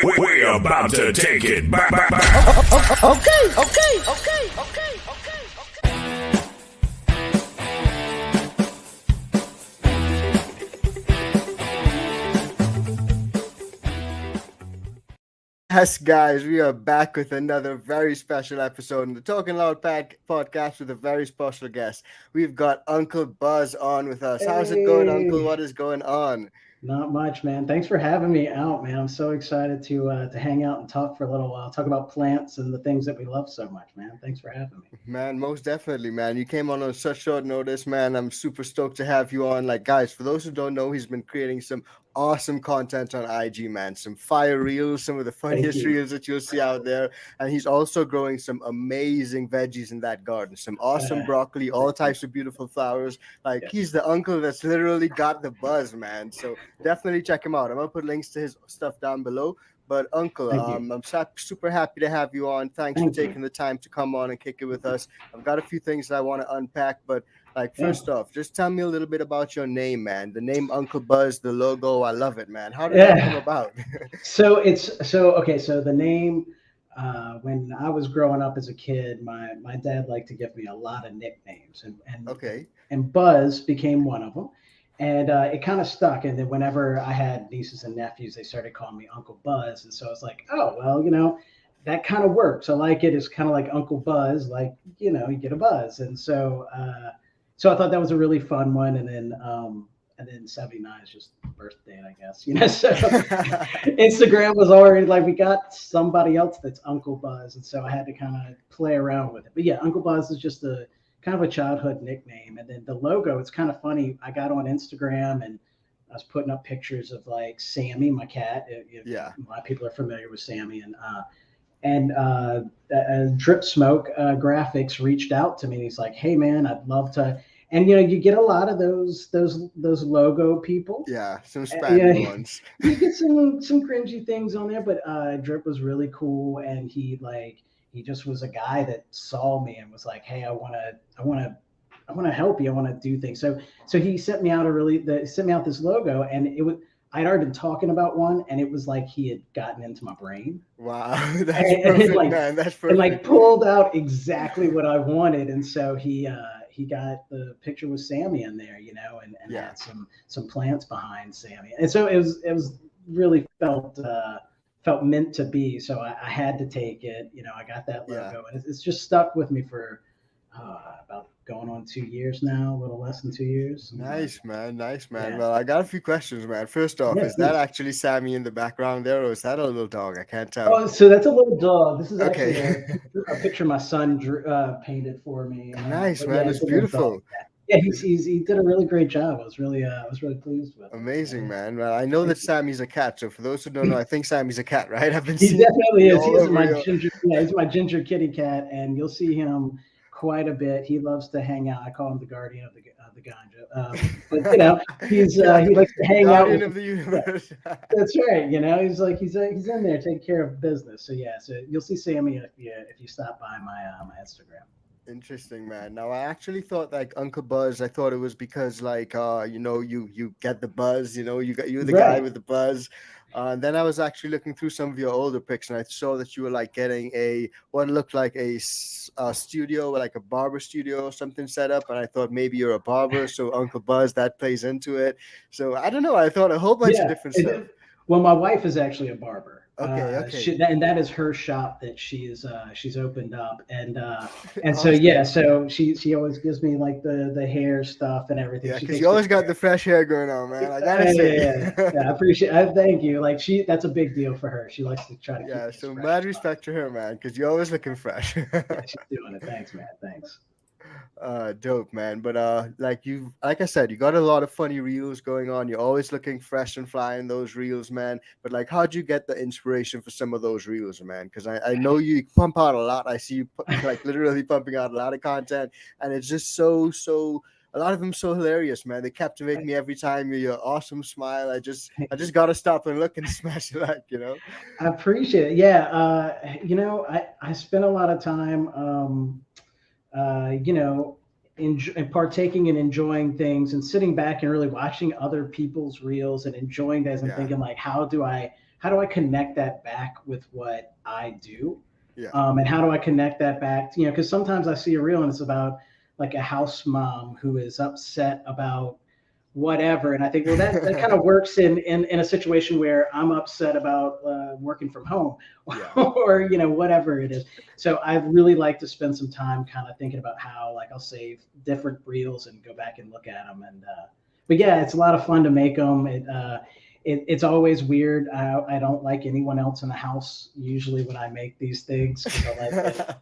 We're about to take it back. Okay. Yes, guys, we are back with another very special episode in the Talking Loud podcast with a very special guest. We've got Uncle Buzz on with us. How's it going, Uncle? What is going on? Not much, man. Thanks for having me out, man. I'm so excited to hang out and talk for a little while. Talk about plants and the things that we love so much, man. Thanks for having me. Man, most definitely, man. You came on such short notice, man. I'm super stoked to have you on. Like, guys, for those who don't know, he's been creating some awesome content on IG, man. Some fire reels, some of the funniest reels that you'll see out there. And he's also growing some amazing veggies in that garden. Some awesome broccoli, all types of beautiful flowers. Like, he's the uncle that's literally got the buzz, man. So definitely check him out. I'm gonna put links to his stuff down below. But Uncle, I'm super happy to have you on. Thanks for taking the time to come on and kick it with us. I've got a few things that I want to unpack, but first off, just tell me a little bit about your name, man. The name Uncle Buzz, the logo, I love it, man. How did that come about? So the name, when I was growing up as a kid, my dad liked to give me a lot of nicknames, and Buzz became one of them. And it kind of stuck. And then whenever I had nieces and nephews, they started calling me Uncle Buzz. And so I was like, oh, well, that kind of works. I like it. It's kind of like Uncle Buzz, like, you get a buzz. And so so I thought that was a really fun one. And then 79 is just birthday, I guess. So Instagram was already like, we got somebody else that's Uncle Buzz. And so I had to kind of play around with it. But yeah, Uncle Buzz is just kind of a childhood nickname. And then the logo, it's kind of funny. I got on Instagram and I was putting up pictures of like Sammy, my cat. A lot of people are familiar with Sammy, and Drip Smoke Graphics reached out to me. And he's like, hey man, I'd love to. And you get a lot of those logo people. Yeah, some spammy ones. You get some cringy things on there, but Drip was really cool, and he just was a guy that saw me and was like, hey, I want to help you. I want to do things. So he sent me out this logo, and I'd already been talking about one, and it was like he had gotten into my brain. Wow, that's perfect, man. That's perfect. And pulled out exactly what I wanted. And so he got the picture with Sammy in there, and had some plants behind Sammy. And so it was really felt meant to be. So I had to take it. I got that logo, and it's just stuck with me for about going on 2 years now, a little less than 2 years. Nice, man. Yeah. Well, I got a few questions, man. First off, is that actually Sammy in the background there, or is that a little dog? I can't tell. Oh, so that's a little dog. This is actually a picture my son painted for me. Nice, man. It's beautiful. Yeah, he did a really great job. I was really pleased with it. Amazing, man. Well, I know that Sammy's a cat. So for those who don't know, I think Sammy's a cat, right? He definitely is. He's my ginger kitty cat, and you'll see him quite a bit. He loves to hang out. I call him the guardian of the ganja. But he likes to hang out with of the universe. That's right. He's in there taking care of business. So you'll see Sammy if you stop by my Instagram. Interesting, man. Now I actually thought like Uncle Buzz. I thought it was because you get the buzz. You're the guy with the buzz. Then I was actually looking through some of your older pics, and I saw that you were getting what looked like a studio, like a barber studio or something set up. And I thought maybe you're a barber, so Uncle Buzz, that plays into it. So I don't know. I thought a whole bunch of different stuff. Well, my wife is actually a barber. Okay. And that is her shop that she's opened up, and Awesome. so she always gives me the hair stuff and everything. Yeah, because you always got the fresh hair going on, man. I gotta say. Yeah, I appreciate it. Thank you. That's a big deal for her. She likes to try to. Yeah, so mad respect to her, man, because you're always looking fresh. Yeah, she's doing it. Thanks, man. Thanks. Dope, man. But like I said, you got a lot of funny reels going on. You're always looking fresh and fly in those reels, man. But how'd you get the inspiration for some of those reels, man? Because I know you pump out a lot. I see you literally pumping out a lot of content, and it's just so a lot of them so hilarious, man. They captivate me every time. Your awesome smile. I just gotta stop and look and smash it I appreciate it. Yeah. I spent a lot of time partaking and enjoying things and sitting back and really watching other people's reels and enjoying those and thinking how do I connect that back with what I do? Yeah. And how do I connect that back? You know, because sometimes I see a reel and it's about like a house mom who is upset about whatever, and I think, well, that kind of works in a situation where I'm upset about working from home, or you know, whatever it is. So I really like to spend some time kind of thinking about how, like, I'll save different reels and go back and look at them. And but yeah, it's a lot of fun to make them. It's always weird. I don't like anyone else in the house usually when I make these things, because I like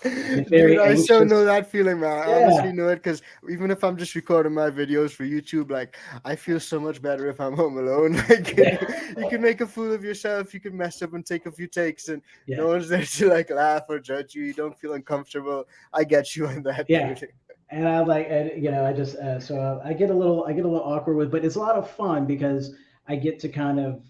get very Dude, I anxious. so know that feeling, man. I Yeah. honestly know it, because even if I'm just recording my videos for YouTube, like, I feel so much better if I'm home alone. Like, you can make a fool of yourself, you can mess up and take a few takes, and no one's there to like laugh or judge you. You don't feel uncomfortable. I get you on that, dude. And I like, you know, I just so I get a little awkward with, but it's a lot of fun because I get to kind of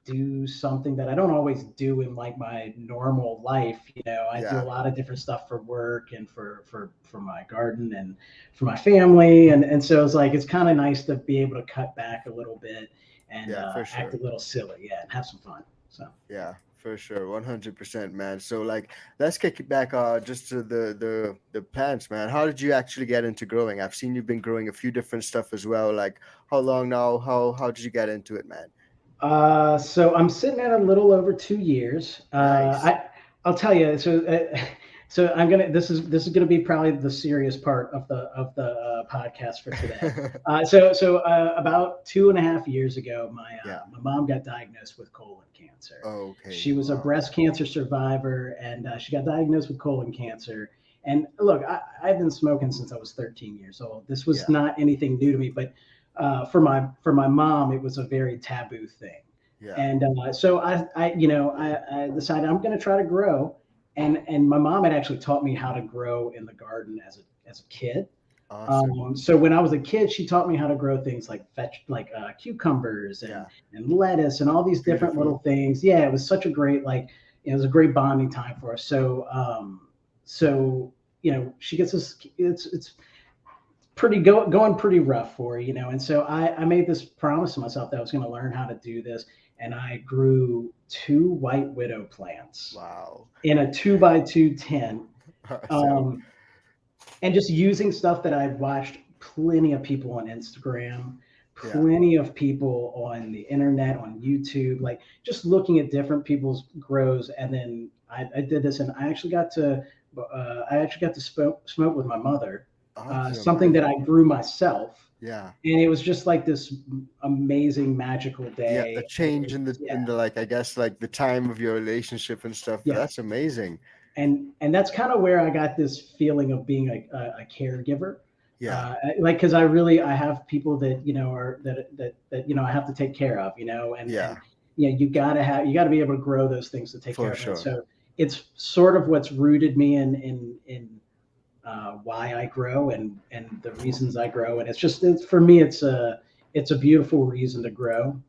do something that I don't always do in like my normal life. You know, I do a lot of different stuff for work and for my garden and for my family, and so it's like, it's kind of nice to be able to cut back a little bit and act a little silly, and have some fun. So yeah, for sure, 100%, man. So like, let's kick it back just to the plants, man. How did you actually get into growing? I've seen you've been growing a few different stuff as well. Like, how long now? How did you get into it, man? So I'm sitting at a little over 2 years. Nice. I'll tell you. So I'm gonna. This is gonna be probably the serious part of the podcast for today. About 2.5 years ago, my mom got diagnosed with colon cancer. Okay. She was a breast cancer survivor, and she got diagnosed with colon cancer. And look, I've been smoking since I was 13 years old. This was not anything new to me, but for my mom, it was a very taboo thing. Yeah. And so I decided I'm going to try to grow, and my mom had actually taught me how to grow in the garden as a kid. Awesome. So when I was a kid, she taught me how to grow things like cucumbers and lettuce and all these different little things. Yeah, it was such a great, like, it was a great bonding time for us. So you know, she gets us. It's pretty going pretty rough for her, you know. And so I made this promise to myself that I was going to learn how to do this, and I grew 2 white widow plants. Wow. In a 2x2 tent. And just using stuff that I've watched plenty of people on Instagram, plenty of people on the internet, on YouTube, like just looking at different people's grows. And then I did this, and I actually got to smoke with my mother. Something that I grew myself. Yeah. And it was just like this amazing, magical day. Yeah, the change in the like, I guess, like the time of your relationship and stuff. Yeah. That's amazing. And that's kind of where I got this feeling of being a caregiver. Yeah. Like, because I have people that, you know, are that you know, I have to take care of, you know, and you know, you gotta be able to grow those things to take care of it. So it's sort of what's rooted me in why I grow and the reasons I grow. And for me, it's a beautiful reason to grow.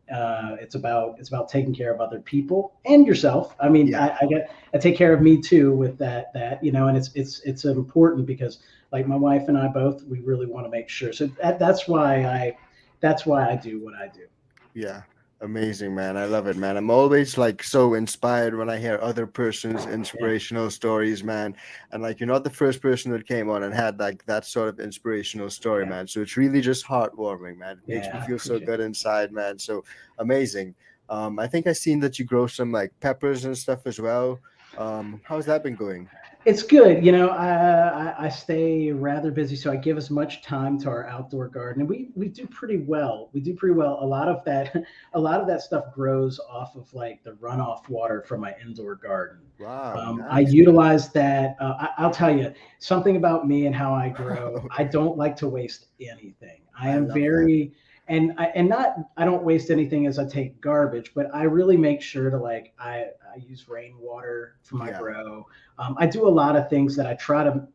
It's about taking care of other people and yourself. I mean, I take care of me too with that, you know, and it's important because, like, my wife and I both, we really want to make sure. So that's why I do what I do. Yeah. Amazing, man. I love it, man. I'm always like so inspired when I hear other person's inspirational stories, man. And like, you're not the first person that came on and had like that sort of inspirational story, man. So it's really just heartwarming, man. It makes me feel so good inside, man. So amazing. I think I seen that you grow some like peppers and stuff as well. How's that been going? It's good. You know, I stay rather busy, so I give as much time to our outdoor garden, and we do pretty well. A lot of that stuff grows off of like the runoff water from my indoor garden. Wow. Nice. I utilize that. I'll tell you something about me and how I grow. Okay. I don't like to waste anything. I am very... That. I don't waste anything as I take garbage, but I really make sure to, like, I use rainwater for my grow. I do a lot of things that I try to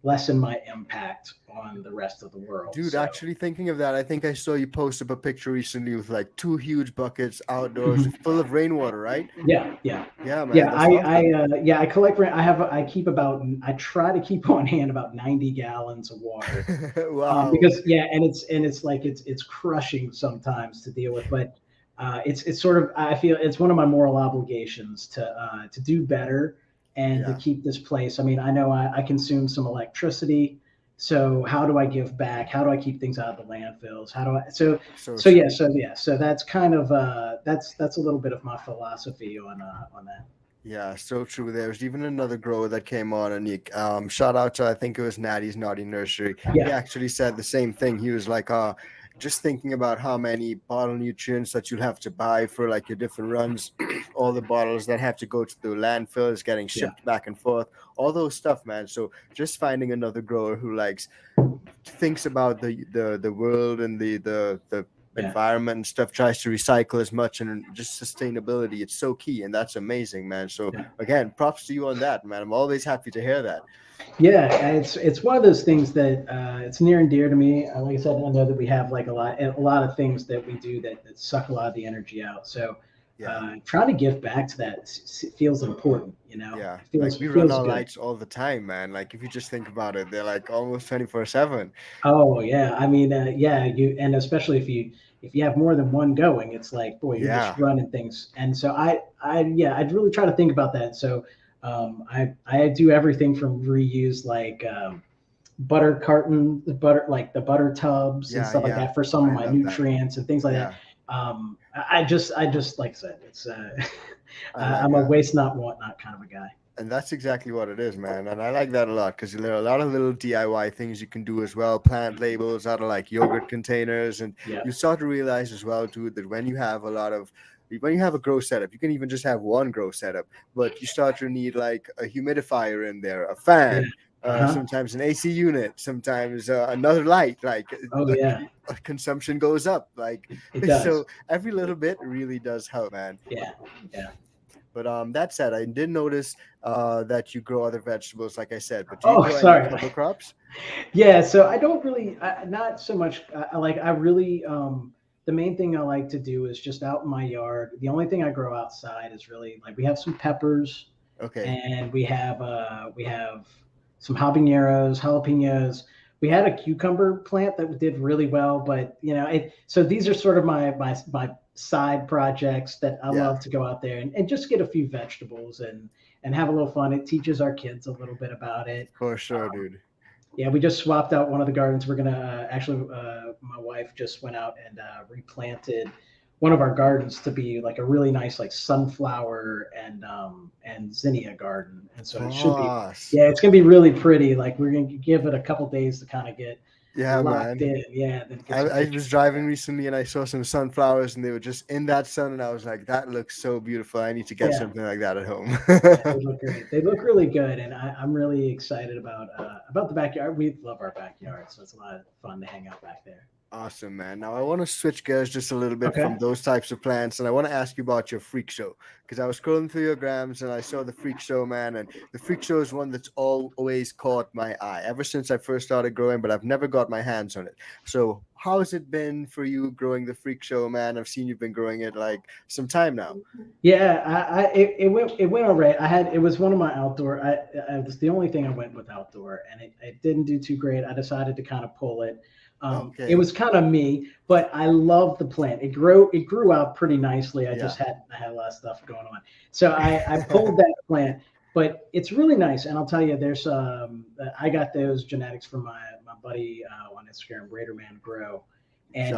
lessen my impact on the rest of the world. Dude, actually thinking of that, I think I saw you post up a picture recently with like 2 huge buckets outdoors full of rainwater, right? Yeah, man. Yeah, I collect rain. I try to keep on hand about 90 gallons of water. Wow. Because and it's like it's crushing sometimes to deal with, but it's sort of, I feel it's one of my moral obligations to do better and to keep this place. I mean, I know I consume some electricity. So how do I give back? How do I keep things out of the landfills? How do I, so that's kind of, that's a little bit of my philosophy on that. Yeah, so true. There's even another grower that came on, and he, shout out to, I think it was Natty's Naughty Nursery. He Yeah. actually said the same thing. He was like, just thinking about how many bottle nutrients that you'll have to buy for like your different runs, all the bottles that have to go to the landfills, getting shipped back and forth, all those stuff, man. So just finding another grower who thinks about the world and the environment and stuff, tries to recycle as much, and just sustainability, it's so key, and that's amazing, man. So again, props to you on that, man. I'm always happy to hear that. Yeah, it's one of those things that it's near and dear to me. Like I said, I know that we have like a lot of things that we do that suck a lot of the energy out. So trying to give back to that feels important, you know. Yeah, feels, like we run our good. lights all the time, man. Like if you just think about it, they're like almost 24/7. Oh yeah, I mean, you, and especially if you have more than one going, it's like, boy, you're just running things. And so I'd really try to think about that. So I do everything from reuse, like butter carton, like the butter tubs and stuff like that for some of my nutrients and things like that. I just like I said, it's I'm a waste not, want not kind of a guy. And that's exactly what it is, man. And I like that a lot, because there are a lot of little DIY things you can do as well. Plant labels out of like yogurt containers. And you start to realize as well, dude, that when you have a grow setup, you can even just have one grow setup, but you start to need like a humidifier in there, a fan, sometimes an AC unit, sometimes another light, consumption goes up. Like, so every little bit really does help, man. Yeah. But that said, I did notice that you grow other vegetables, like I said. But do you grow any cover crops? Yeah, so I don't really, not so much. I really, the main thing I like to do is just out in my yard. The only thing I grow outside is really like we have some peppers, and we have some jalapenos. We had a cucumber plant that did really well, but you know, so these are sort of my side projects that I love to go out there and just get a few vegetables and have a little fun. It teaches our kids a little bit about it. For sure, dude. Yeah, we just swapped out one of the gardens. We're gonna my wife just went out and replanted one of our gardens to be like a really nice like sunflower and zinnia garden, and so it should be it's gonna be really pretty. Like we're gonna give it a couple days to kind of get locked in. Yeah, I was driving recently and I saw some sunflowers and they were just in that sun, and I was like, that looks so beautiful. I need to get something like that at home. They look great. They look really good, and I'm really excited about the backyard. We love our backyard, so it's a lot of fun to hang out back there. Awesome, man. Now I want to switch gears just a little bit from those types of plants, and I want to ask you about your freak show, because I was scrolling through your grams and I saw the freak show, man, and the freak show is one that's always caught my eye ever since I first started growing, but I've never got my hands on it. So how has it been for you growing the freak show, man? I've seen you've been growing it like some time now. Yeah, it went all right. It was one of my outdoor. It was the only thing I went with outdoor, and it didn't do too great. I decided to kind of pull it. It was kind of me, but I love the plant. It grew out pretty nicely. I had a lot of stuff going on. So I pulled that plant, but it's really nice. And I'll tell you, there's I got those genetics from my buddy on Instagram, Raiderman Grow. And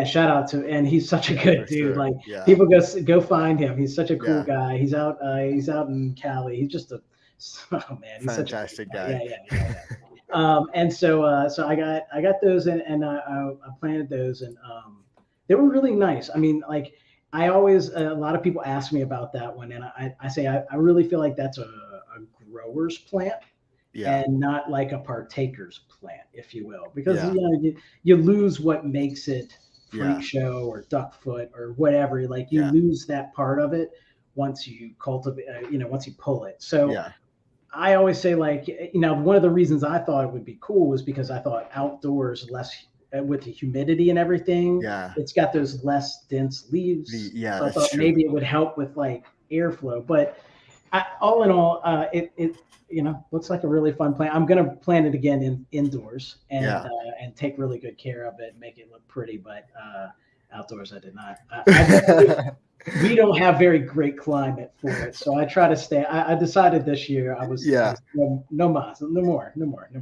shout out to, and he's such a good dude. Like people go find him. He's such a cool guy. He's out in Cali. He's just he's fantastic guy. Yeah. And so I got those and I planted those, and they were really nice. I mean, like I always, a lot of people ask me about that one, and I say I really feel like that's a grower's plant, and not like a partaker's plant, if you will, because you lose what makes it freak show or duckfoot or whatever. Like you lose that part of it once you cultivate, once you pull it. So. I always say, like, one of the reasons I thought it would be cool was because I thought outdoors, less with the humidity and everything, it's got those less dense leaves. So I thought maybe it would help with like airflow. But all in all, it looks like a really fun plant. I'm gonna plant it again indoors and take really good care of it, make it look pretty. But Outdoors, I did not. I definitely, we don't have very great climate for it, so I try to stay. I decided this year I was no mas, no more.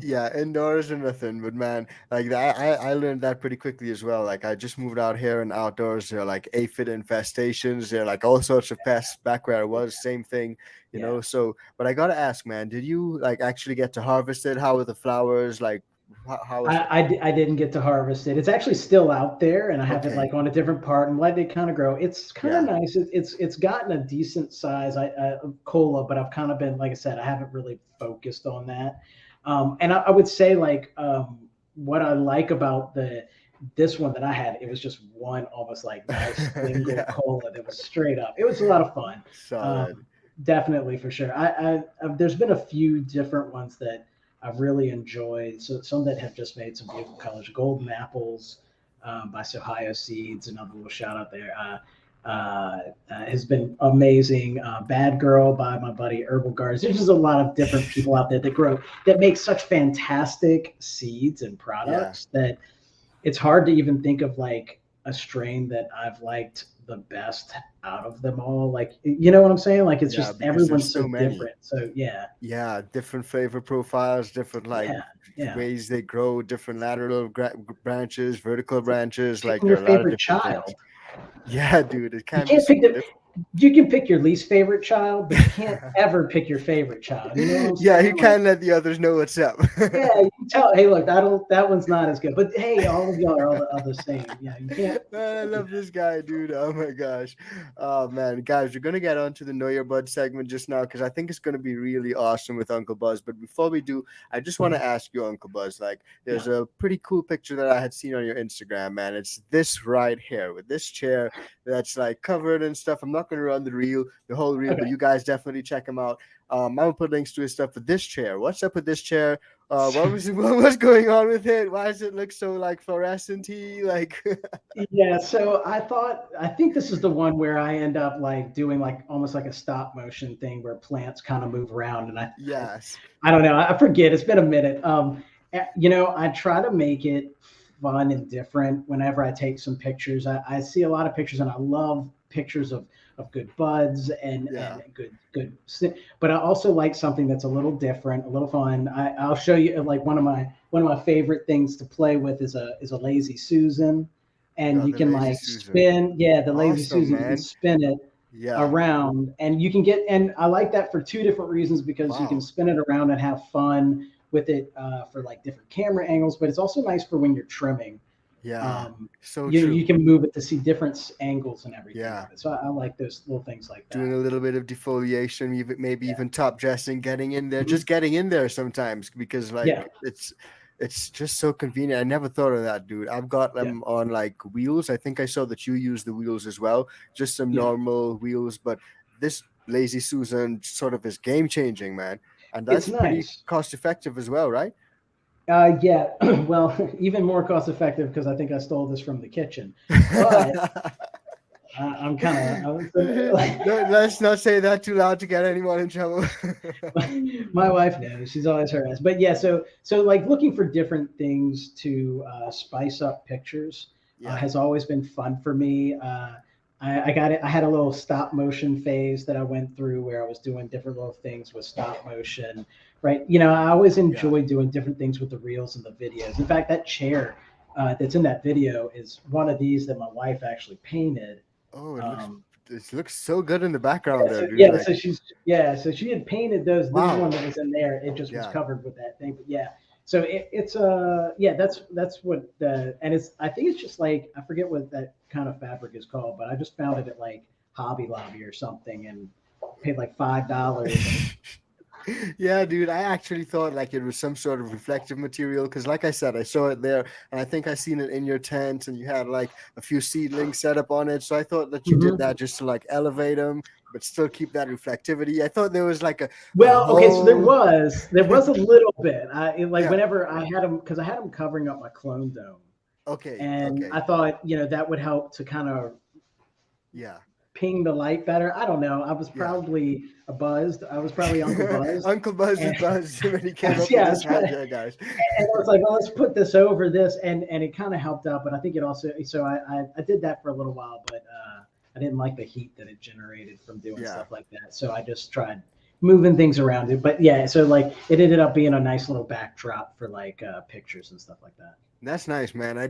Yeah, indoors or nothing. But man, like I learned that pretty quickly as well. Like I just moved out here and outdoors, there are like aphid infestations, there are like all sorts of pests back where I was, same thing, you know. So but I gotta ask, man, did you like actually get to harvest it? How were the flowers? Like how was it? I didn't get to harvest it. It's actually still out there, and I have it like on a different part and let it kind of grow. It's kind of nice. It's gotten a decent size. Cola, but I've kind of been, like I said, I haven't really focused on that. And I would say like what I like about this one that I had, it was just one almost like nice single cola that was straight up. It was a lot of fun. Solid. Definitely, for sure. There's been a few different ones that I've really enjoyed. So some that have just made some beautiful colors. Golden Apples by Ohio Seeds, another little shout out there. Has been amazing. Bad Girl by my buddy Herbal Gardens. There's just a lot of different people out there that make such fantastic seeds and products that it's hard to even think of like a strain that I've liked the best out of them all. Like, you know what I'm saying? Like, it's just everyone's so different. So yeah, different flavor profiles, different like ways they grow, different lateral branches, vertical branches. Like your favorite child. Things. Yeah, dude, it can't pick you can pick your least favorite child, but you can't ever pick your favorite child. You know what I'm saying? You can't let the others know what's up. You can tell, hey, look, that one's not as good. But hey, all of y'all are all the same. Yeah, you can't. Man, I love this guy, dude. Oh my gosh. Oh man, guys, we're gonna get on to the Know Your Bud segment just now because I think it's gonna be really awesome with Uncle Buzz. But before we do, I just want to ask you, Uncle Buzz, like there's a pretty cool picture that I had seen on your Instagram, man. It's this right here with this chair that's like covered and stuff. I'm not gonna run the whole reel, but you guys definitely check him out. I'm gonna put links to his stuff. But this chair, what's up with this chair? What was going on with it? Why does it look so like fluorescent-y? Like so I think this is the one where I end up like doing like almost like a stop motion thing where plants kind of move around, and I don't know, I forget, it's been a minute. I try to make it fun and different whenever I take some pictures. I see a lot of pictures and I love pictures of good buds and good, but I also like something that's a little different, a little fun. I'll show you like one of my favorite things to play with is a Lazy Susan, and you can like spin the Lazy Susan, you can spin it around, and you can get, and I like that for two different reasons, because you can spin it around and have fun with it for like different camera angles, but it's also nice for when you're trimming. So you can move it to see different angles and everything. So I like those little things like that. Doing a little bit of defoliation, even top dressing, getting in there, just getting in there sometimes, because like it's just so convenient. I never thought of that, dude. I've got them on like wheels. I think I saw that you use the wheels as well, just some normal wheels, but this Lazy Susan sort of is game changing, man. And that's pretty cost effective as well, right? Well, even more cost effective because I think I stole this from the kitchen. But I'm kind of. Let's not say that too loud to get anyone in trouble. My wife knows; she's always harassed. But so like looking for different things to spice up pictures has always been fun for me. I had a little stop motion phase that I went through where I was doing different little things with stop motion, right? I always enjoy doing different things with the reels and the videos. In fact, that chair that's in that video is one of these that my wife actually painted. Oh, it looks so good in the background there, dude. So she had painted those. This one that was in there, it just was covered with that thing. But so it's that's what and it's, I think it's just like, I forget what that kind of fabric is called, but I just found it at like Hobby Lobby or something and paid like $5. Yeah, dude, I actually thought like it was some sort of reflective material because, like I said, I saw it there, and I think I seen it in your tent, and you had like a few seedlings set up on it. So I thought that you did that just to like elevate them, but still keep that reflectivity. I thought there was like so there was a little bit. Whenever I had them, because I had them covering up my clone dome. And I thought that would help to kind of ping the light better. I don't know. I was probably buzzed. I was probably Uncle Buzz. Uncle Buzz was buzzed when he came up with yeah, this idea, guys. And I was like, well, let's put this over this, and it kind of helped out. But I think it also, so I did that for a little while, but I didn't like the heat that it generated from doing stuff like that. So I just tried moving things around it. But yeah, so like it ended up being a nice little backdrop for like pictures and stuff like that. That's nice, man. I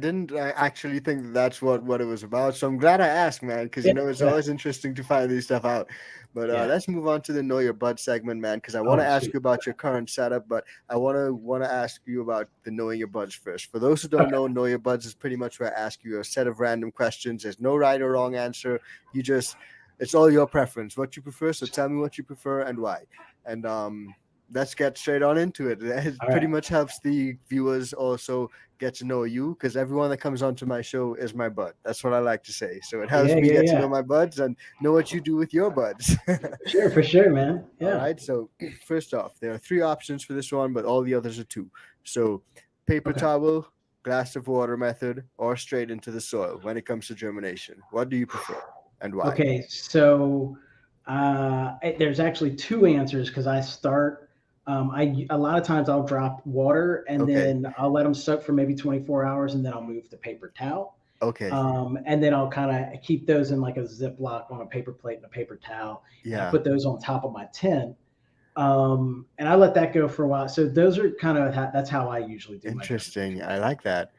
actually think that's what it was about. So I'm glad I asked, man, because you know it's always interesting to find these stuff out. But let's move on to the Know Your Bud segment, man, because I want to ask you about your current setup, but I want to ask you about the Knowing Your Buds first. For those who don't know Your Buds is pretty much where I ask you a set of random questions. There's no right or wrong answer. It's all your preference, what you prefer. So tell me what you prefer and why. And let's get straight on into it. It pretty much helps the viewers also get to know you, because everyone that comes onto my show is my bud. That's what I like to say. So it helps me get to know my buds and know what you do with your buds. Sure, for sure, man. Yeah. All right. So first off, there are 3 options for this one, but all the others are 2. So paper towel, glass of water method, or straight into the soil when it comes to germination. What do you prefer and why? Okay, so there's actually 2 answers, because I start. A lot of times I'll drop water and then I'll let them soak for maybe 24 hours, and then I'll move to paper towel. Okay. And then I'll kind of keep those in like a Ziploc on a paper plate and a paper towel. Yeah. Put those on top of my tent. And I let that go for a while. So those are kind of that's how I usually do. Interesting. I like that.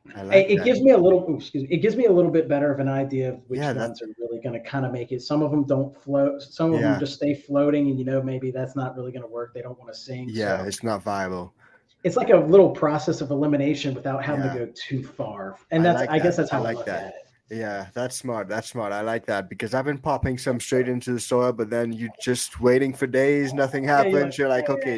It gives me a little. It gives me a little bit better of an idea of which ones are really going to kind of make it. Some of them don't float. Some of them just stay floating, and maybe that's not really going to work. They don't want to sink. Yeah, so it's not viable. It's like a little process of elimination without having to go too far. And I guess that's how I look at it. Yeah, that's smart. I like that, because I've been popping some straight into the soil, but then you just waiting for days, nothing happens. You're like, okay,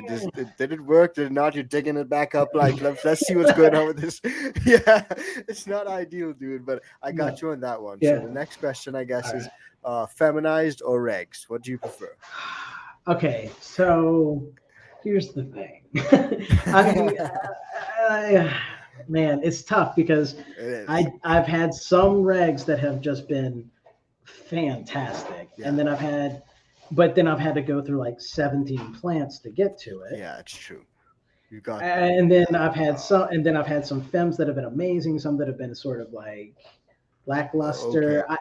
did it work? Did it not? You're digging it back up. Like, let's see what's going on with this. Yeah, it's not ideal, dude, but I got you on that one. Yeah. So the next question, I guess, is feminized or regs? What do you prefer? Okay, so here's the thing. Man, it's tough, because I've had some regs that have just been fantastic, and then I've had to go through like 17 plants to get to it. Yeah, it's true. You got that. And then I've had some femmes that have been amazing, some that have been sort of like lackluster. Oh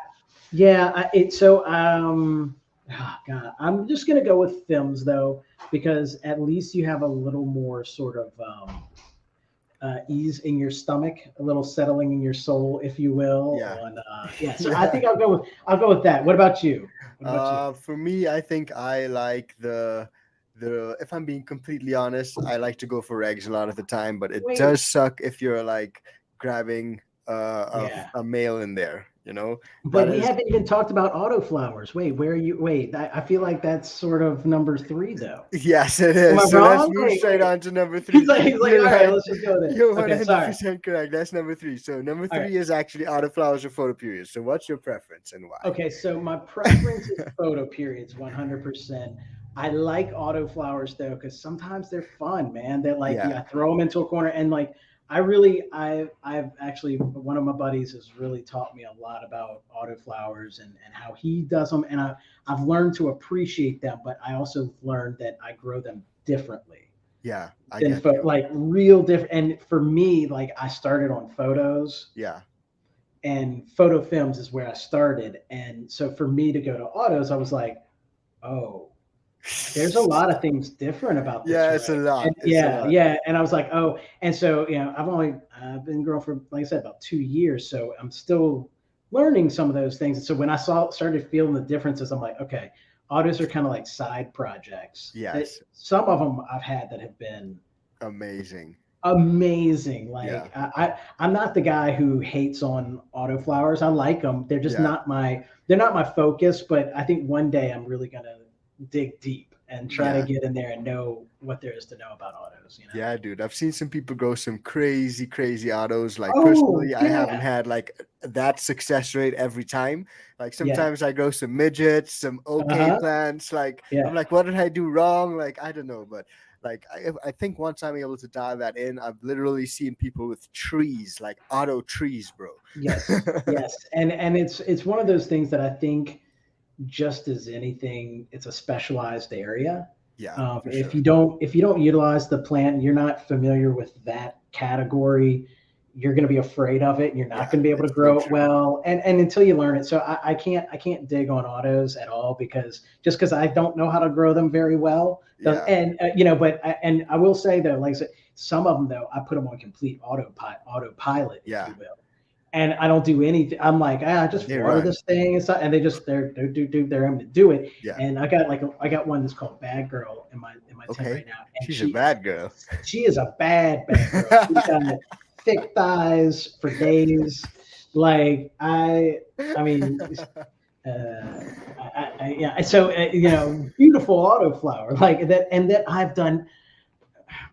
God, I'm just gonna go with femmes though, because at least you have a little more sort of ease in your stomach, a little settling in your soul, if you will. So I think I'll go with that. What about you? For me, I think I like the if I'm being completely honest, I like to go for regs a lot of the time, but it does suck if you're like grabbing a male in there, But we haven't even talked about autoflowers. I feel like that's sort of number 3 though. Yes, it is. So let's move straight on to number 3. He's like, all right, let's just go there. You're 100% correct. That's number 3. So number 3 is actually autoflowers or photoperiods. So what's your preference and why? Okay, so my preference is photoperiods, 100%. I like autoflowers though, because sometimes they're fun, man. They're like, throw them into a corner, and like, I've actually, one of my buddies has really taught me a lot about autoflowers and how he does them. And I've learned to appreciate them, but I also learned that I grow them differently. Yeah. Like real different. And for me, like I started on photos. Yeah. And photo films is where I started. And so for me to go to autos, I was like, oh, there's a lot of things different about this. Yeah, it's a lot. And, and I was like, oh, and so I've been growing for, like I said, about 2 years, so I'm still learning some of those things. And so when I started feeling the differences, I'm like, okay, autos are kind of like side projects. Yes. Some of them I've had that have been amazing. Like I'm not the guy who hates on autoflowers. I like them. They're just not my focus. But I think one day I'm really gonna dig deep and try to get in there and know what there is to know about autos. Yeah, dude. I've seen some people grow some crazy autos. Like personally, I haven't had like that success rate every time. Like sometimes I grow some midgets, some plants. Like I'm like, what did I do wrong? Like I don't know, but Like I think once I'm able to dial that in, I've literally seen people with trees, like auto trees, bro. Yes, yes, and it's one of those things that I think, just as anything, it's a specialized area. Yeah, for If sure. you don't utilize the plant, you're not familiar with that category, you're going to be afraid of it. You're not Yeah, going to be able to it's so grow it true. well, and until you learn it. So I can't dig on autos at all, because I don't know how to grow them very well. Yeah, And and I will say though, like I said, some of them though, I put them on complete autopilot, if yeah. you will, and I don't do anything. I'm like, just They water run. this thing and stuff, and they're able to do it. Yeah. And I got one that's called Bad Girl in my tent Okay. right now, and She's a bad girl. she is a bad girl. She's got thick thighs for days. Like I mean, yeah. So beautiful autoflower like that, and that I've done,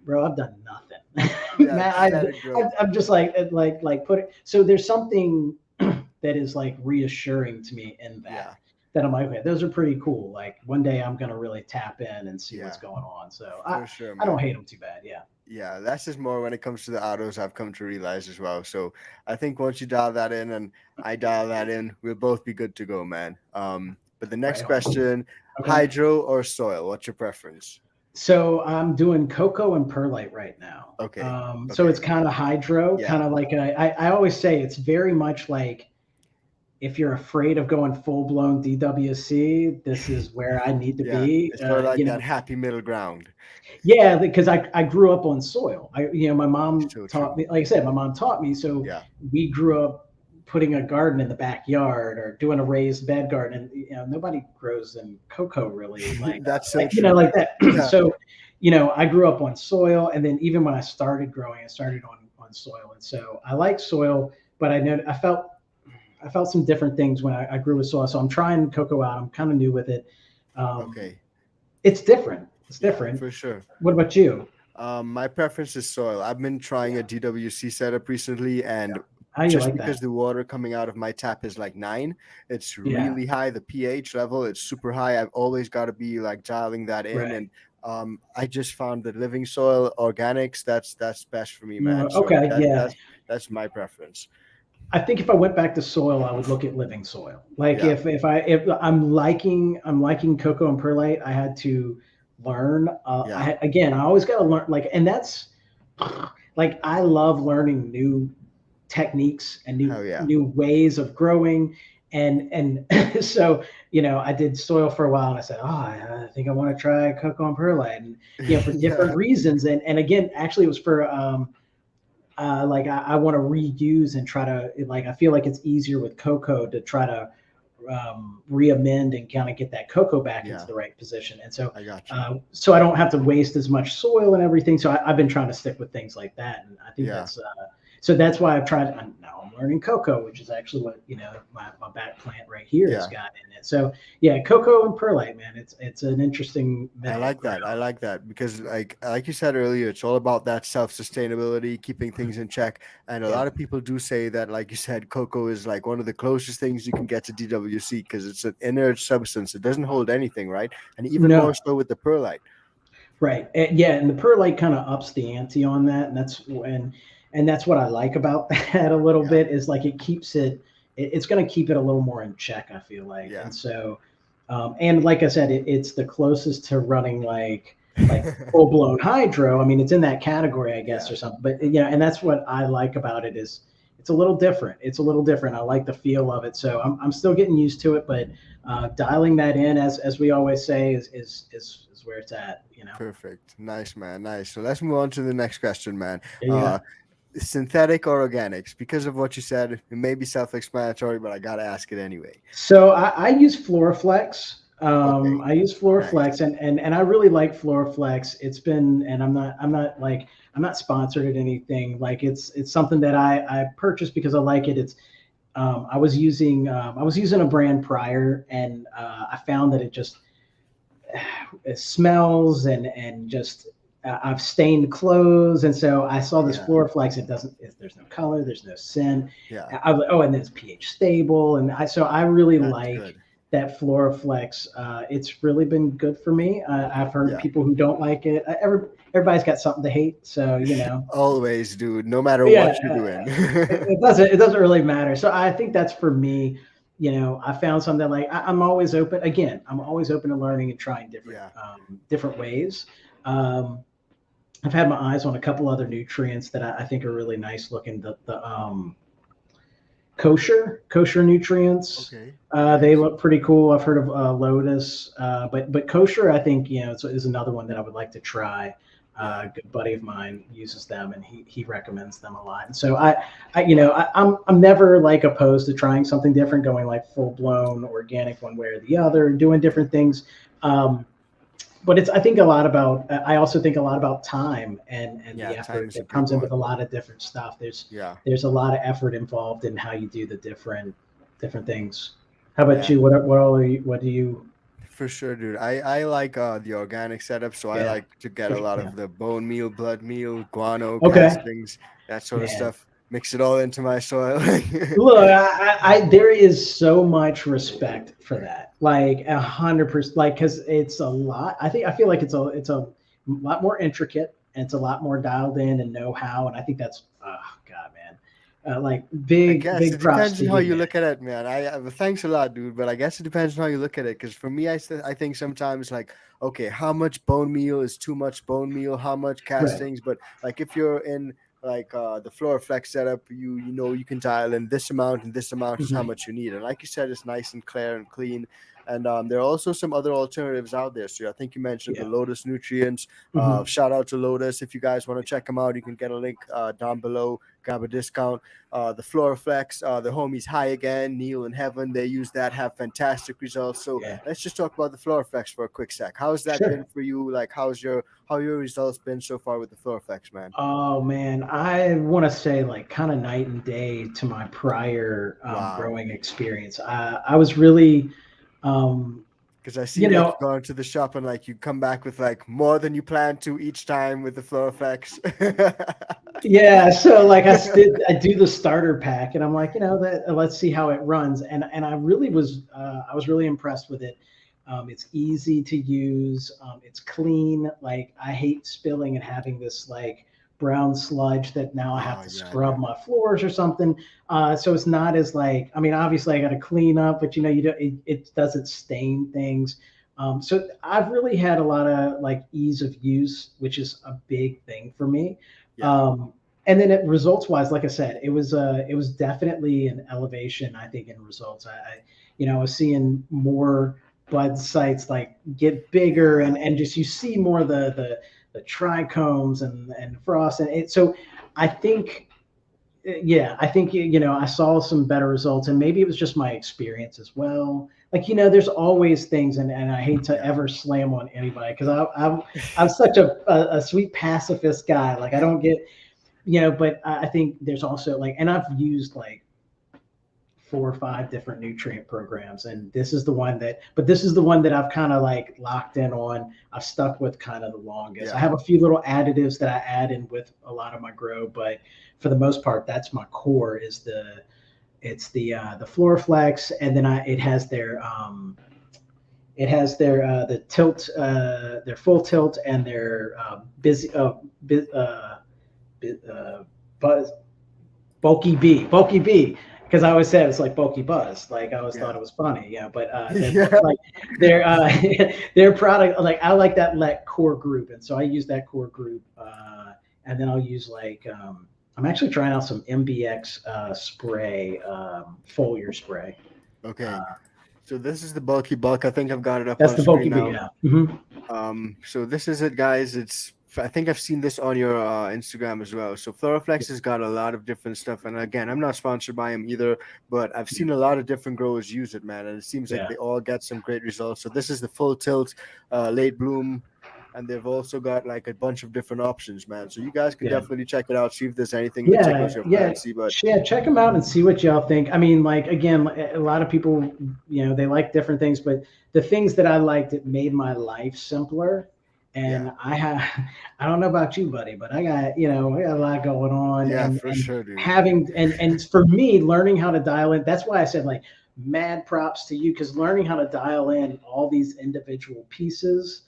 bro. I've done nothing. Yeah, Man, just let it grow. I'm just like put it. So there's something that is like reassuring to me in that. Yeah. That I'm like, okay, those are pretty cool. Like one day I'm gonna really tap in and see what's Yeah. going on. So For sure, I don't man. hate them too bad. Yeah. Yeah, that's just more when it comes to the autos, I've come to realize as well. So I think once you dial that in and I dial that in, we'll both be good to go, man. But the next Right on. question, Okay. hydro or soil? What's your preference? So I'm doing cocoa and perlite right now. Okay. So it's Okay. kind of hydro, Yeah. kind of like I always say it's very much like, if you're afraid of going full blown DWC, this is where I need to Yeah. be. It's sort of like that happy middle ground. Yeah, because I grew up on soil. My mom So taught true. me. Like I said, my mom taught me. So Yeah. we grew up putting a garden in the backyard or doing a raised bed garden. And nobody grows in cocoa really, That's so true. like that. Yeah. So, I grew up on soil, and then even when I started growing, I started on soil, and so I like soil, but I felt some different things when I grew with soil. So I'm trying cocoa out. I'm kind of new with it. Um, Okay. it's different. It's Yeah, different. for sure. What about you? My preference is soil. I've been trying a DWC setup recently, and How you just like because that? the water coming out of my tap is like 9, it's Yeah. really high. The pH level, it's super high. I've always got to be like dialing that in, Right. and I just found that living soil organics. That's best for me, man. So Okay. Yeah. that's my preference. I think if I went back to soil, I would look at living soil. Like Yeah, if I'm liking cocoa and perlite, I had to learn. yeah, Again, I always got to learn. Like, and that's like I love learning new techniques and hell yeah, new ways of growing. And so I did soil for a while, and I said, oh, I think I want to try cocoa and perlite, and for different yeah, reasons. And again, actually, it was for like I want to reuse and try to, like, I feel like it's easier with cocoa to try to re-amend and kind of get that cocoa back into yeah. the right position. And so I got you. so I don't have to waste as much soil and everything. So I've been trying to stick with things like that, and I think Yeah, that's why I've tried. Now I'm learning cocoa, which is actually what my back plant right here has yeah. got in it. So yeah, cocoa and perlite, man, it's an interesting I mineral like ground. that. I like that because, like you said earlier, it's all about that self-sustainability, keeping things in check. And a Yeah. lot of people do say that, like you said, cocoa is like one of the closest things you can get to DWC because it's an inert substance. It doesn't hold anything, right? And even No. more so with the perlite. Right. Yeah, and the perlite kind of ups the ante on that, and that's what I like about that a little Yeah, bit, is like it keeps it's going to keep it a little more in check, I feel like. yeah, And so and like I said, it's the closest to running like full blown hydro. I mean, it's in that category, I guess, yeah, or something. But and that's what I like about it, is it's a little different. It's a little different. I like the feel of it. So I'm still getting used to it, but dialing that in, as we always say, is where it's at. perfect. Nice, man. Nice. So let's move on to the next question, man. Yeah. Synthetic or organics? Because of what you said, it may be self-explanatory, but I gotta ask it anyway. So I use Floraflex. Okay, I use nice. Floraflex, and I really like Floraflex. It's been, and I'm not sponsored at anything. Like it's something that I purchased because I like it. It's I was using a brand prior, and I found that it smells, and just I've stained clothes, and so I saw this Yeah, Floraflex. There's no color, there's no scent. yeah. I was like, oh, and then it's pH stable, and I really That's like good. that Floraflex. It's really been good for me. I've heard people who don't like it. Everybody's got something to hate, so Always, dude. No matter yeah, what you're doing. it doesn't really matter. So I think that's for me. I found something like I'm always open. Again, I'm always open to learning and trying different ways. I've had my eyes on a couple other nutrients that I think are really nice looking. The kosher nutrients. Okay. They look pretty cool. I've heard of Lotus, but kosher, I think is another one that I would like to try. A good buddy of mine uses them, and he recommends them a lot. And so I'm never like opposed to trying something different, going like full blown organic one way or the other, doing different things. But I also think a lot about time and the effort that comes in with a lot of different stuff. There's a lot of effort involved in how you do the different things. How about you? What do you? For sure, dude. I like the organic setup, so I like to get a lot of the bone meal, blood meal, guano, castings, that sort of stuff. Mix it all into my soil. Look, there is so much respect for that, like 100%, like because it's a lot. I feel like it's a lot more intricate and it's a lot more dialed in and know-how, and I think that's God, man, like big props. It depends on how you look at it, man. Thanks a lot, dude, but I guess it depends on how you look at it. Because for me, I think sometimes like, okay, how much bone meal is too much bone meal? How much castings? Right. But like if you're in like the Floraflex setup, you can dial in this amount and this amount is how much you need. And like you said, it's nice and clear and clean. And there are also some other alternatives out there. So I think you mentioned the Lotus nutrients. Shout out to Lotus. If you guys want to check them out, you can get a link down below. Grab a discount. The Floraflex, the homies High Again, Neil in Heaven, they use that, have fantastic results. So let's just talk about the Floraflex for a quick sec. How's that been for you? Like, how your results been so far with the Floraflex, man? Oh man, I want to say like kind of night and day to my prior growing experience. I was really because I see you going to the shop and like you come back with like more than you planned to each time with the Floraflex. So like I do the starter pack and I'm like, let's see how it runs. And I really was I was really impressed with it. It's easy to use. It's clean. Like I hate spilling and having this like brown sludge that now I have to scrub my floors or something. So it's not as like, I mean, obviously I got to clean up, but it doesn't stain things. So I've really had a lot of like ease of use, which is a big thing for me. And then results wise, like I said, it was definitely an elevation, I think, in results. I was seeing more bud sites like get bigger and just, you see more of the trichomes and frost. And so I think, I saw some better results, and maybe it was just my experience as well. Like, there's always things, and I hate to ever slam on anybody because I'm such a sweet pacifist guy. Like I don't get, but I think there's also like, and I've used like 4 or 5 different nutrient programs, and this is the one that I've kind of like locked in on. I've stuck with kind of the longest. I have a few little additives that I add in with a lot of my grow, but for the most part, that's my core. It's the Floraflex, and then it has their the tilt, their full tilt, and their bulky bee. Because I always said it's like bulky buzz. Like I always thought it was funny. But like their product, like I like that core group, and so I use that core group, and then I'll use like I'm actually trying out some MBX spray, foliar spray. Okay. So this is the bulky bulk. I think I've got it up. That's the bulky bee. So this is it, guys. I think I've seen this on your Instagram as well. So Floraflex has got a lot of different stuff. And again, I'm not sponsored by them either, but I've seen a lot of different growers use it, man. And it seems like they all get some great results. So this is the full tilt, late bloom. And they've also got like a bunch of different options, man. So you guys can definitely check it out, see if there's anything that tickles your fancy. But check them out and see what y'all think. I mean, like, again, a lot of people, they like different things, but the things that I liked, it made my life simpler. And I don't know about you, buddy, but I got a lot going on. Yeah, for sure, dude. And for me, learning how to dial in, that's why I said like mad props to you, because learning how to dial in all these individual pieces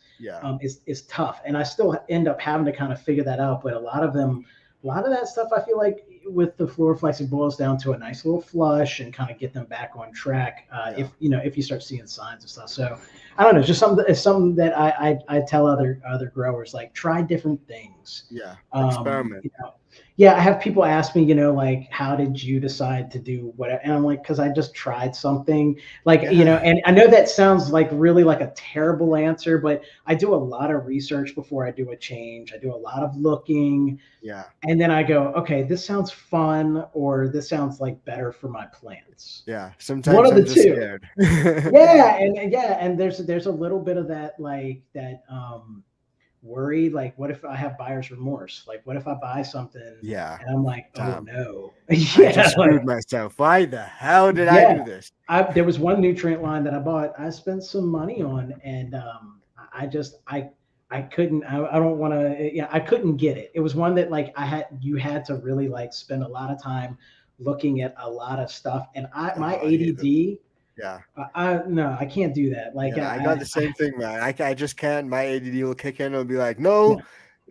is tough. And I still end up having to kind of figure that out. But a lot of that stuff, I feel like with the FluoroFlex, it boils down to a nice little flush and kind of get them back on track. If you start seeing signs and stuff. So I don't know, just something that I tell other growers, like, try different things. Yeah. Experiment. Yeah, I have people ask me, like, how did you decide to do whatever? And I'm like, because I just tried something. Like, and I know that sounds like really like a terrible answer, but I do a lot of research before I do a change. I do a lot of looking. Yeah. And then I go, okay, this sounds fun, or this sounds like better for my plants. Yeah. Sometimes one of I'm the just two. Scared. And there's a little bit of that, like that worry, like, what if I have buyer's remorse? Like, what if I buy something and I'm like, oh no, I just screwed myself. Why the hell did I do this? There was one nutrient line that I bought, I spent some money on, and I couldn't, I don't want to, I couldn't get it. It was one that, like, you had to really, like, spend a lot of time looking at a lot of stuff, and my ADD. I can't do that. Like, I got the same thing, man. I just can't. My ADD will kick in and will be like, no.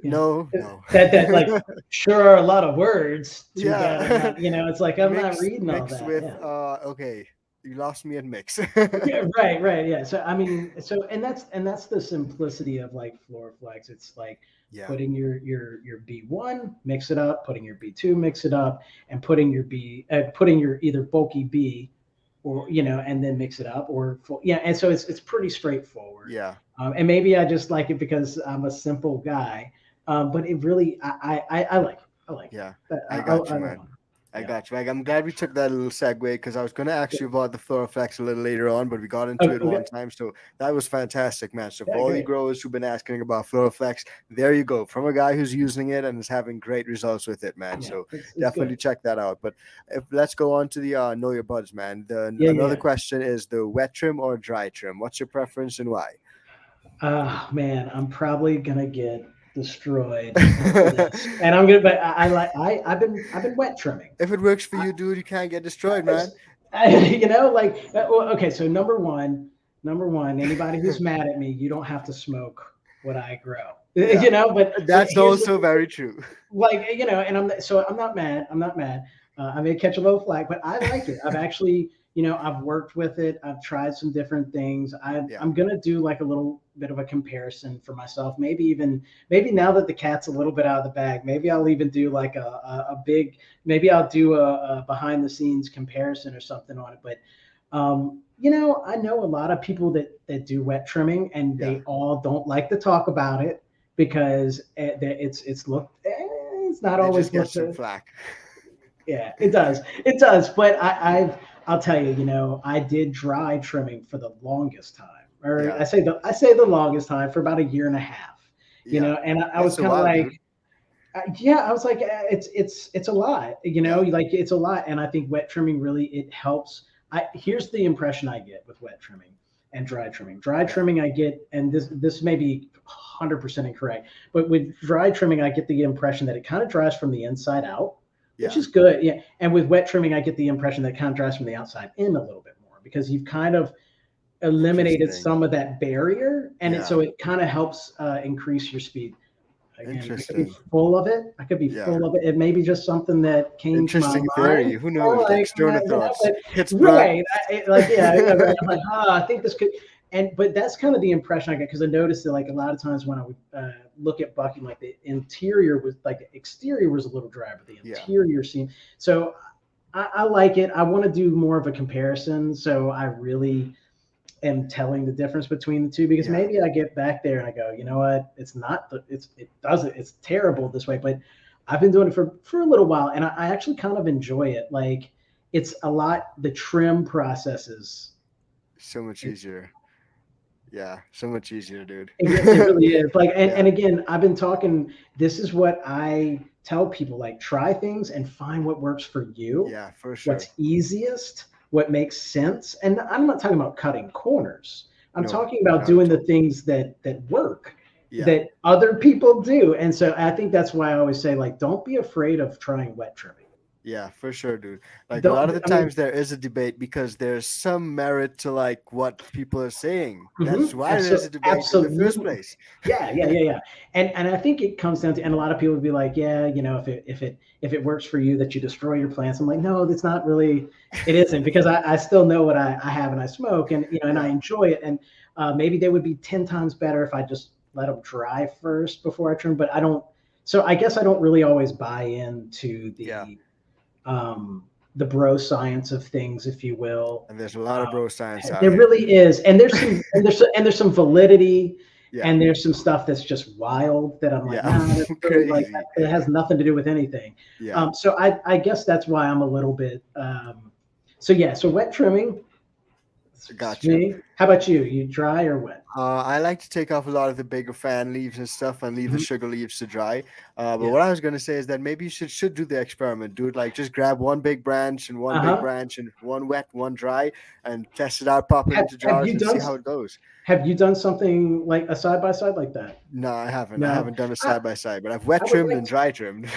That like, sure are a lot of words. Too bad. It's like, I'm not reading all that. With, okay, you lost me at mix. Right. Yeah. So I mean, and that's the simplicity of, like, FluoroFlex. It's like putting your B1, mix it up, putting your B2, mix it up, and putting your either bulky B, or and then mix it up, and so it's pretty straightforward. And maybe I just like it because I'm a simple guy, but it really, I like it. I got you, man. I got you. I'm glad we took that little segue, because I was going to ask you about the FluoroFlex a little later on, but we got into it one time. So that was fantastic, man. So for all you growers who've been asking about FluoroFlex, there you go. From a guy who's using it and is having great results with it, man. So it's definitely check that out. But let's go on to the Know Your Buds, man. Another question is the wet trim or dry trim. What's your preference and why? Man, I'm probably going to get destroyed and I'm gonna, but I've been wet trimming. If it works for you, dude, you can't get destroyed, man. Okay, so number one, anybody who's mad at me, you don't have to smoke what I grow. But that's also very true. Like, and I'm not mad. I may catch a little flack, but I like it. I've actually, I've worked with it. I've tried some different things. I'm going to do, like, a little bit of a comparison for myself. Maybe now that the cat's a little bit out of the bag, maybe I'll even do, like, maybe I'll do a behind the scenes comparison or something on it. But, I know a lot of people that do wet trimming, and they all don't like to talk about it because it's not always looked some flack. Yeah, it does. But I'll tell you, I did dry trimming for the longest time, or I say the longest time, for about a year and a half. And I was kind of like, I was like, it's a lot. Like, it's a lot, and I think wet trimming really, it helps. Here's the impression I get with wet trimming and dry trimming. Dry trimming, I get, and this may be 100% incorrect, but with dry trimming, I get the impression that it kind of dries from the inside out. Which is good. Yeah. And with wet trimming, I get the impression that it kind of dries from the outside in a little bit more, because you've kind of eliminated some of that barrier. And so it kind of helps increase your speed. Again, Interesting. I could be full of it. Full of it. It may be just something that came to my mind. Theory. Who knows? External thoughts. Right. I'm like, I think this could. But that's kind of the impression I get, because I noticed that, like, a lot of times when I would look at bucking, like, the interior was, like, the exterior was a little dry, but the interior seemed. So I like it. I want to do more of a comparison, so I really am telling the difference between the two, because maybe I get back there and I go, you know what, it's terrible this way, but I've been doing it for a little while, and I actually kind of enjoy it. Like, it's a lot. The trim processes so much easier. Yeah, so much easier, dude. It really is. Like, and again, I've been talking. This is what I tell people: like, try things and find what works for you. Yeah, for sure. What's easiest, what makes sense. And I'm not talking about cutting corners. I'm talking about doing the things that work, that other people do. And so I think that's why I always say, like, don't be afraid of trying wet trimming. Yeah, for sure, dude. Like a lot of the times there is a debate because there's some merit to like what people are saying. That's why there's a debate in the first absolutely. place. Yeah. And I think it comes down to, and a lot of people would be like, yeah, if it works for you that you destroy your plants. I'm like, no, that's not really. It isn't, because I still know what I have and I smoke, and and I enjoy it. And maybe they would be 10 times better if I just let them dry first before I trim. But I don't. So I guess I don't really always buy into the bro science of things, if you will. And there's a lot of bro science out There here. really is, and there's some validity, Yeah. and there's some stuff that's just wild that I'm like, nah, that's really like it has nothing to do with anything. Yeah. So I guess that's why I'm a little bit. So wet trimming. Gotcha. Me. How about you? You dry or wet? I like to take off a lot of the bigger fan leaves and stuff and leave the sugar leaves to dry. But Yeah. what I was gonna say is that maybe you should do the experiment, dude. Like just grab one big branch and one big branch and one wet, one dry, and test it out, pop it into jars and see how it goes. Have you done something like a side by side like that? No, I haven't. No. I haven't done a side by side, but I've wet trimmed and dry trimmed.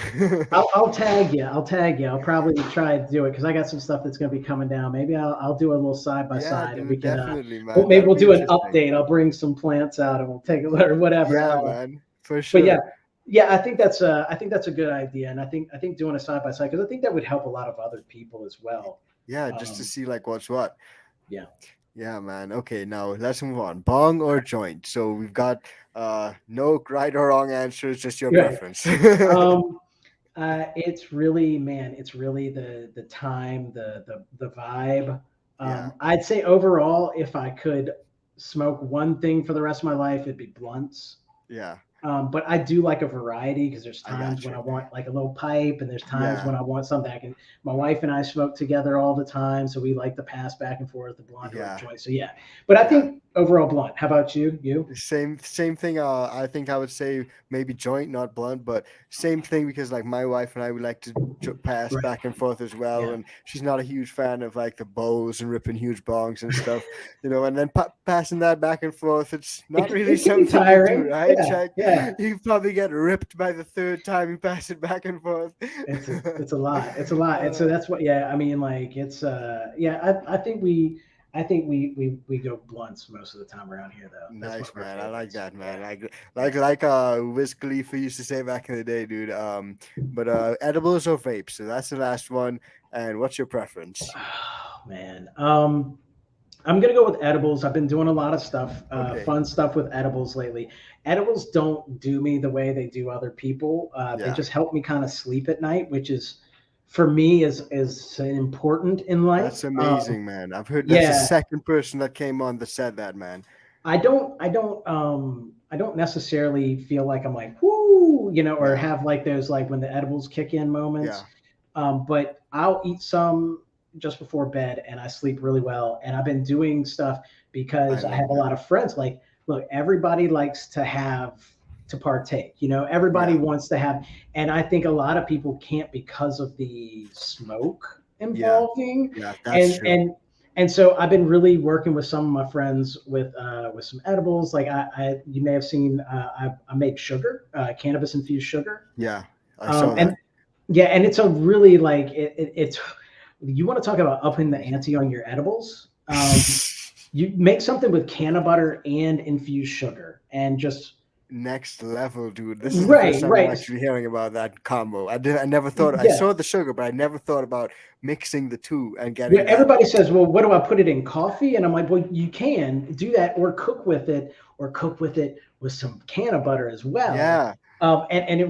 I'll tag you. I'll probably try to do it because I got some stuff that's going to be coming down. Maybe I'll do a little side by side, and we can definitely, man. Maybe we'll do an update. I'll bring some plants out and we'll take a look or whatever. Yeah, man, for sure. But yeah, I think that's a good idea, and I think doing a side by side, because I think that would help a lot of other people as well. Yeah, just to see like what's what. Yeah. Yeah, man. Okay, now let's move on. Bong or joint? So we've got no right or wrong answers, just your preference. It's really the time, the vibe. I'd say overall, if I could smoke one thing for the rest of my life, it'd be blunts. Yeah. But I do like a variety, because there's times when I want like a little pipe, and there's times when I want something I can. My wife and I smoke together all the time, so we like to pass back and forth the blunt or the joint. So but I think overall blunt. How about you? Same thing. I think I would say maybe joint, not blunt, but same thing, because like my wife and I would like to pass back and forth as well, and she's not a huge fan of like the bows and ripping huge bongs and stuff, and then passing that back and forth. It's not really something to do, right? You probably get ripped by the third time you pass it back and forth. It's a lot. It's a lot. And so that's what. Yeah, I mean, like it's. I think we go blunts most of the time around here, though. Nice, man. I like that, man. Like Wiz Khalifa used to say back in the day, dude. But edibles or vapes? So that's the last one. And what's your preference? Oh, man. I'm gonna go with edibles. I've been doing a lot of stuff, fun stuff with edibles lately. Edibles don't do me the way they do other people. They just help me kind of sleep at night, which is, for me, is important in life. That's amazing, man. I've heard that's the second person that came on that said that, man. I don't necessarily feel like I'm like, whoo, or have like those, like when the edibles kick in moments. But I'll eat some just before bed and I sleep really well. And I've been doing stuff because I have a lot of friends. Like, look, everybody likes to partake, everybody wants to have, and I think a lot of people can't because of the smoke involving. That's true. And so I've been really working with some of my friends with some edibles. Like you may have seen, I make sugar, cannabis infused sugar. Yeah, I saw that. And it's a really like it's. You want to talk about upping the ante on your edibles? You make something with canna butter and infused sugar, and just next level, dude. This is the first time I'm actually hearing about that combo. I never thought. I saw the sugar, but I never thought about mixing the two and getting. Everybody says, "Well, what do I put it in coffee?" And I'm like, "Well, you can do that, or cook with it with some canna butter as well." Yeah. And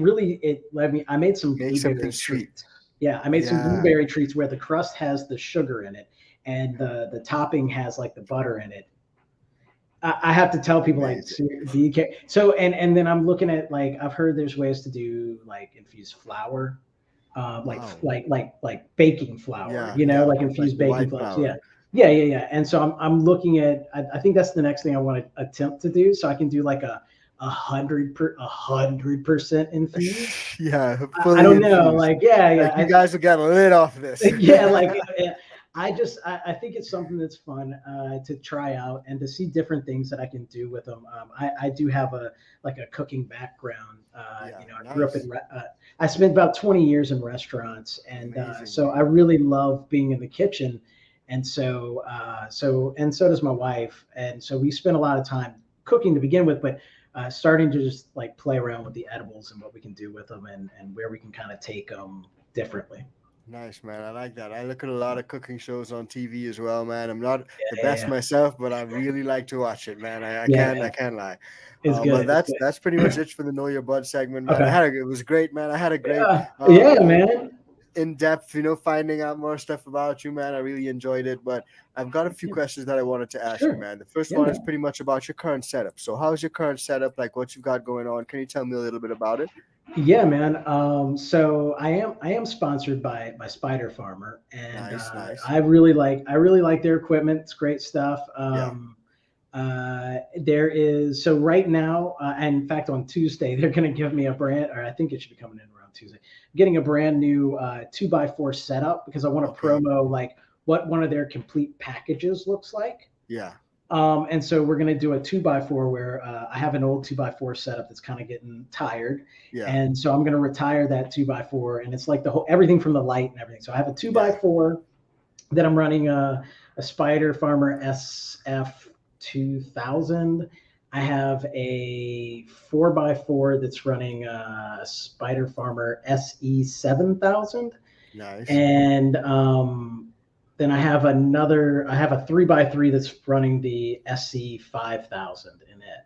I made some blueberry treats. Yeah, I made some blueberry treats where the crust has the sugar in it and the topping has like the butter in it. I have to tell people, like, do you care? So and then I'm looking at, like, I've heard there's ways to do like infused flour, like baking flour, like infused baking flour. Yeah. And so I'm looking at. I think that's the next thing I want to attempt to do, so I can do like 100% infused. Yeah, I don't know. Like, you guys will get lit off this. I think it's something that's fun to try out and to see different things that I can do with them. I do have a cooking background. I grew up in I spent about 20 years in restaurants, and so I really love being in the kitchen. And so and so does my wife, and so we spend a lot of time cooking to begin with, but starting to just like play around with the edibles and what we can do with them, and where we can kind of take them differently. Nice, man. I like that. I look at a lot of cooking shows on TV as well, man. I'm not the Yeah, best yeah, myself, but I really like to watch it, man. I yeah, can't yeah. I can't lie. It's But good. It's good. that's pretty much it for the Know Your Bud segment, man. Okay. It was great, man. I had a great Yeah, man. in depth, finding out more stuff about you, man. I really enjoyed it. But I've got a few questions that I wanted to ask you, Sure. man. The first Yeah, one is man. pretty much about your current setup. So how's your current setup? Like what you've got going on? Can you tell me a little bit about it? Yeah, man. So I am sponsored by Spider Farmer, and Nice, nice. I really like their equipment. It's great stuff. Yeah. There is so right now, and in fact, on Tuesday they're going to give me a brand, or I think it should be coming in around Tuesday. Getting a brand new 2x4 setup because I want to Okay. promo like what one of their complete packages looks like. Yeah. And so we're going to do a 2x4 where I have an old 2x4 setup that's kind of getting tired. Yeah. And so I'm going to retire that 2x4. And it's like the whole everything from the light and everything. So I have a 2x4 that I'm running a Spider Farmer SF 2000. I have a 4x4 that's running a Spider Farmer SE 7000. Nice. And then I have a 3x3 that's running the SC 5000 in it.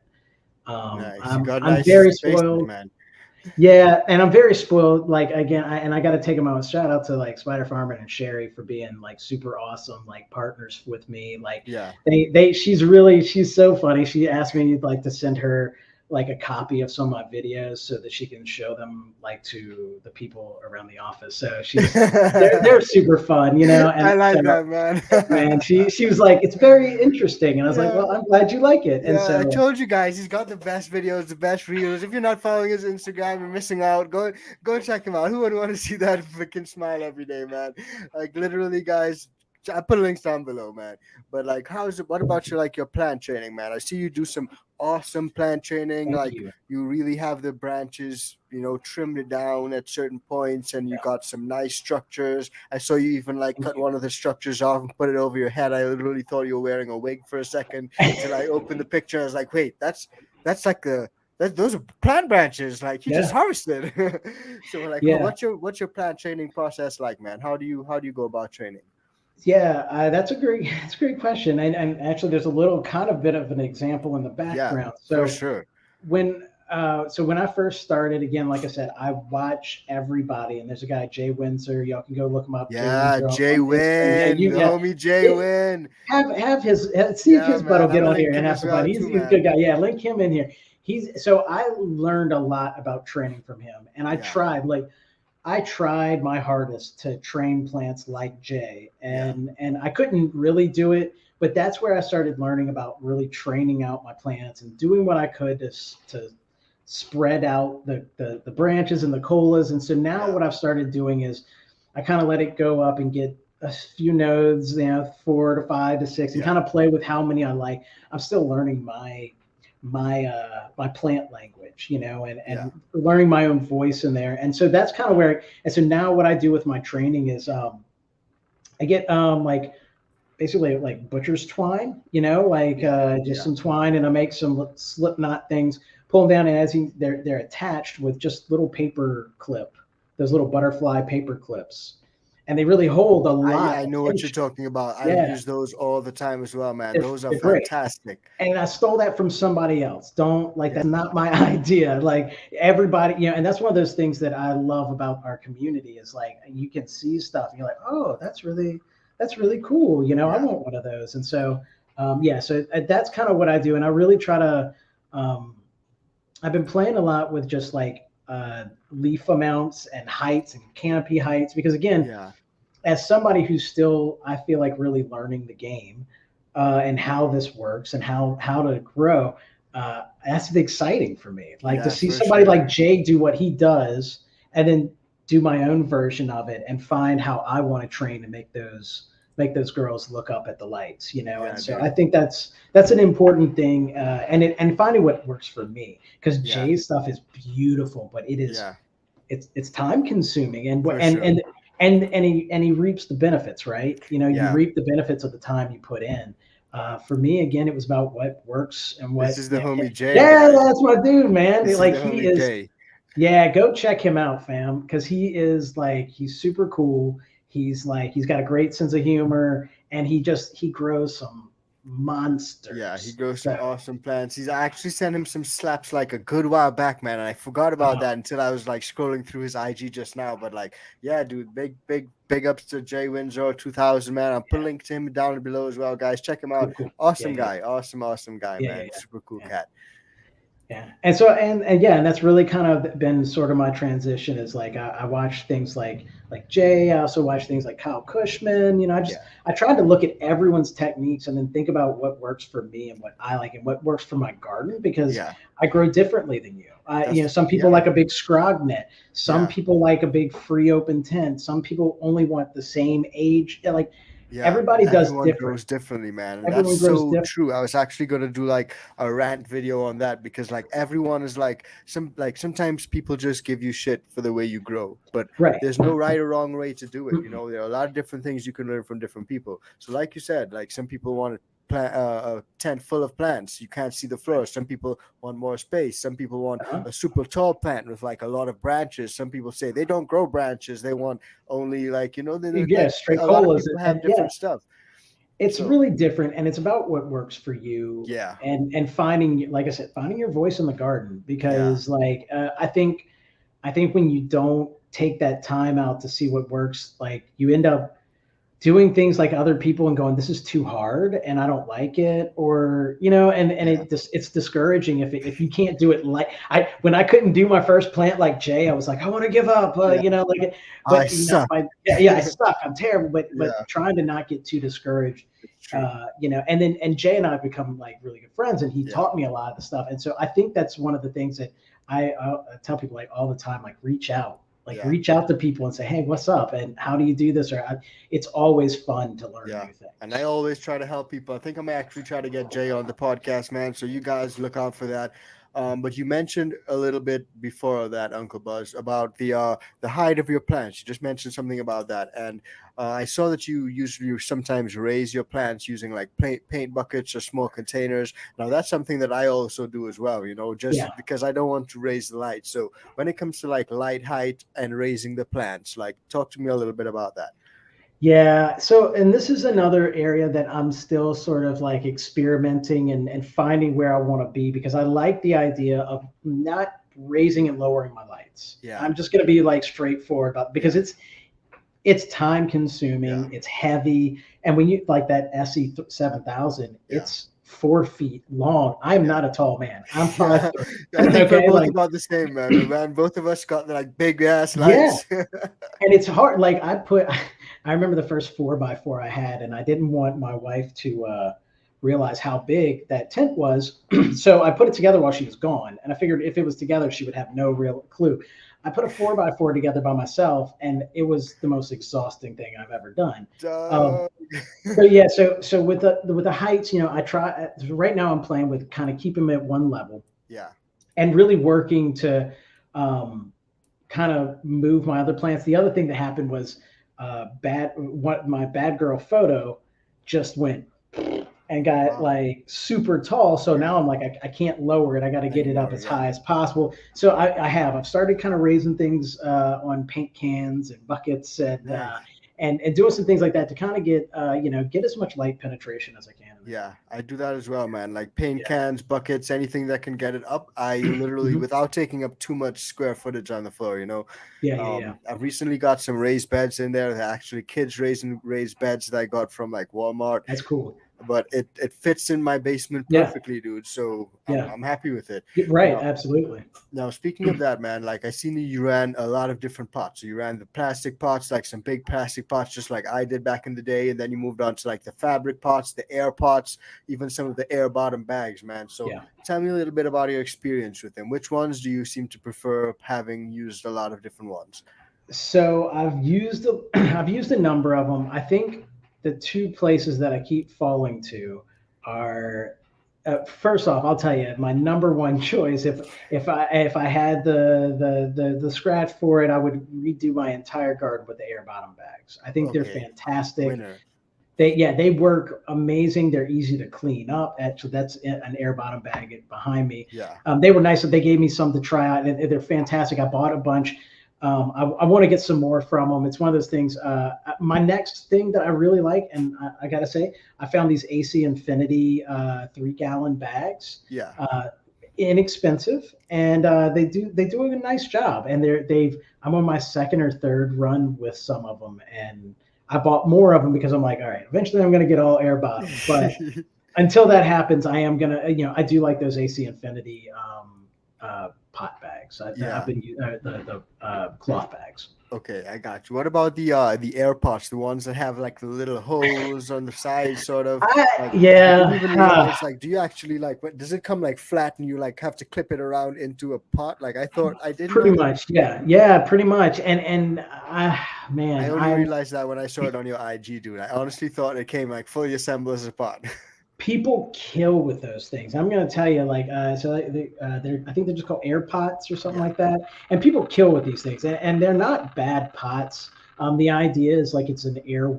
Nice. I'm very spoiled, man. Yeah, and I'm very spoiled. Like again, I got to take them out. Shout out to like Spider Farmer and Sherry for being like super awesome, like partners with me. Like she's so funny. She asked me like to send her like a copy of some of my videos so that she can show them like to the people around the office. So they're super fun, And I like so, that, man. man, she was like, it's very interesting, and I was like, well, I'm glad you like it. And so I told you guys, he's got the best videos, the best reels. If you're not following his Instagram, you're missing out. Go check him out. Who would want to see that freaking smile every day, man? Like literally, guys. I put links down below, man. But like, what about your plant training, man? I see you do some awesome plant training. Thank you really have the branches, trimmed it down at certain points, and you got some nice structures. I saw you even cut one of the structures off and put it over your head. I literally thought you were wearing a wig for a second until I opened the picture. I was like, wait, that's like those are plant branches. Like you just harvested. So what's your plant training process like, man? How do you go about training? Yeah, that's a great question, and actually, there's a little kind of bit of an example in the background. Yeah, so for sure. When I first started, again, like I said, I watch everybody, and there's a guy Jay Windsor. Y'all can go look him up. Yeah, Jay Wynn, the homie Jay Wynn. Have his see if his butt will get on here and have some fun. He's a good guy. Yeah, link him in here. So I learned a lot about training from him, and I tried my hardest to train plants like Jay, and I couldn't really do it, but that's where I started learning about really training out my plants and doing what I could to spread out the branches and the colas. And so now what I've started doing is I kind of let it go up and get a few nodes, 4 to 5 to 6, and kind of play with how many I like. I'm still learning my plant language, and learning my own voice in there. And so that's kind of where, and so now what I do with my training is I get basically like butcher's twine, some twine, and I make some slip knot things, pull them down, and as they're attached with just little paper clip, those little butterfly paper clips. And they really hold a lot. I know what you're talking about. I use those all the time as well, man. Those are fantastic. And I stole that from somebody else. That's not my idea. Like everybody, and that's one of those things that I love about our community is like you can see stuff and you're like, oh, that's really cool. I want one of those. And so, so that's kind of what I do. And I really try to, I've been playing a lot with just like leaf amounts and heights and canopy heights, because again, as somebody who's still, I feel like really learning the game and how this works and how to grow, that's exciting for me. Like to see somebody like Jay do what he does and then do my own version of it and find how I want to train and make those make those girls look up at the lights, you know. Yeah, And so dude. I think that's an important thing, and finding what works for me, because Yeah. Jay's stuff is beautiful, but Yeah. it's time consuming, and For sure. he reaps the benefits, right? You know, you Yeah. reap the benefits of the time you put in. For me, again, it was about what works and This what, is the you know, homie Jay, yeah, guys. that's my dude, man. This is Like the he homie is, Jay. yeah, go check him out, fam, because he is like, he's super cool. He's got a great sense of humor, and he grows some Yeah, he monsters. grows some So, awesome plants. He's I actually sent him some slaps like a good while back, man, and I forgot about uh, that until I was like scrolling through his IG just now. But like, yeah, dude, big ups to Jay Windsor 2000, man. I'll put a link to him down below as well, guys. Check him out. cool, cool. Yeah, Awesome yeah, guy, awesome guy, yeah, yeah, man. yeah. Super cool Yeah. cat. Yeah. And so, and yeah, and that's really kind of been sort of my transition, is like, I watch things like Jay. I also watch things like Kyle Cushman. You know, Yeah, I tried to look at everyone's techniques and then think about what works for me and what I like and what works for my garden, because yeah, I grow differently than you. You know, some people yeah, like a big scrog net. Some yeah. people like a big free open tent. Some people only want the same age. Like, Yeah, everybody does everyone different. grows differently, man. And that's Everyone grows so different. true. I was actually gonna do like a rant video on that because like everyone is like sometimes people just give you shit for the way you grow, but Right. there's no right or wrong way to do it. You Mm-mm. know, there are a lot of different things you can learn from different people. So like you said, like some people want a tent full of plants. You can't see the floor. Some people want more space. Some people want Uh-huh. a super tall plant with like a lot of branches. Some people say they don't grow branches. They want only like Yeah, like straight a lot of colas, people and have yeah, different stuff. it's So really different, and it's about what works for you, yeah, and finding, like I said, finding your voice in the garden, yeah, because like, I think when you don't take that time out to see what works, like, you end up doing things like other people and going, this is too hard and I don't like it, or, you know, and yeah. it's discouraging if you can't do it. Like, when I couldn't do my first plant like Jay, I was like, I want to give up, Yeah, you know, like, I but, you know, suck. yeah, I suck, I'm terrible, but Yeah, trying to not get too discouraged. it's true. You know, and Jay and I have become like really good friends, and he Yeah, taught me a lot of the stuff. And so I think that's one of the things that I tell people, like, all the time, like, yeah, reach out to people and say, hey, what's up, and how do you do this, or it's always fun to learn yeah. new And I things. always try to help people. I think I'm actually trying to get Jay on the podcast, man. So you guys look out for that. But you mentioned a little bit before that, Uncle Buzz, about the height of your plants. You just mentioned something about that, and I saw that you sometimes raise your plants using like paint buckets or small containers. Now that's something that I also do as well. You know, Yeah. just because I don't want to raise the light. So when it comes to like light height and raising the plants, like talk to me a little bit about that. Yeah. So, and this is another area that I'm still sort of like experimenting and finding where I want to be, because I like the idea of not raising and lowering my lights. Yeah, I'm just going to be like straightforward about, because yeah, it's time yeah, consuming, it's heavy, and when you like that SE 7000, yeah. it's 4 feet long. I'm Yeah. not a tall man. I'm five Yeah, I three. think we're Okay, both like, about the same, man. Man, both of us got like big ass yeah, lights. and it's hard. Like, I remember the first 4x4 I had, and I didn't want my wife to realize how big that tent was. So I put it together while she was gone, and I figured if it was together, she would have no real clue. I put a 4x4 together by myself, and it was the most exhausting thing I've ever done. Um, Dog. so yeah, so with the heights, you know, I try. Right now, I'm playing with kind of keeping them at one level Yeah, and really working to um, kind of move my other plants. The other thing that happened was what my bad girl photo just went and got wow. like super tall. So Yeah, now I'm like, I can't lower it. I got to get it up anymore. as Yeah, high as possible. So I've started kind of raising things on paint cans and buckets, nice. and doing some things like that to kind of get get as much light penetration as I can in there. Yeah, I do that as well, man. Like paint Yeah. cans, buckets, anything that can get it up. I literally, Mhm. without taking up too much square footage on the floor, you know. Yeah, yeah, yeah. I've recently got some raised beds in there. They're actually kids raising raised beds that I got from like Walmart, That's cool. but it fits in my basement Yeah, perfectly, dude. So yeah. I'm happy with it. Right, Now, absolutely. Now, speaking of that, man, like I seen you ran a lot of different pots. So you ran the plastic pots, like some big plastic pots, just like I did back in the day, and then you moved on to like the fabric pots, the air pots, even some of the air bottom bags, man. So Yeah. tell me a little bit about your experience with them. Which ones do you seem to prefer, having used a lot of different ones? So I've used I've used a number of them. I think the two places that I keep falling to are first off, I'll tell you my number one choice. If I had the scratch for it, I would redo my entire garden with the air bottom bags. I think they're fantastic. Winner. They work amazing. They're easy to clean up. Actually, that's an air bottom bag behind me. Yeah. They were nice. They gave me some to try out, and they're fantastic. I bought a bunch. I want to get some more from them. It's one of those things. My next thing that I really like, and I gotta say, I found these AC Infinity 3-gallon bags. Yeah. Inexpensive, and they do a nice job. And I'm on my second or third run with some of them, and I bought more of them because I'm like, all right, eventually I'm going to get all air bottom. But until that happens, I am going to, I do like those AC Infinity pot bags. I've been the cloth bags. Okay, I got you. What about the air pots, the ones that have like the little holes on the side, sort of? Like, do you actually what does it come like flat and you like have to clip it around into a pot? Like I thought I didn't. Pretty much, yeah, pretty much. And man, I only realized that when I saw it on your IG, dude. I honestly thought it came like fully assembled as a pot. People kill with those things. I'm going to tell you, I think they're just called air pots or something like that. And people kill with these things, and they're not bad pots. The idea is it's an air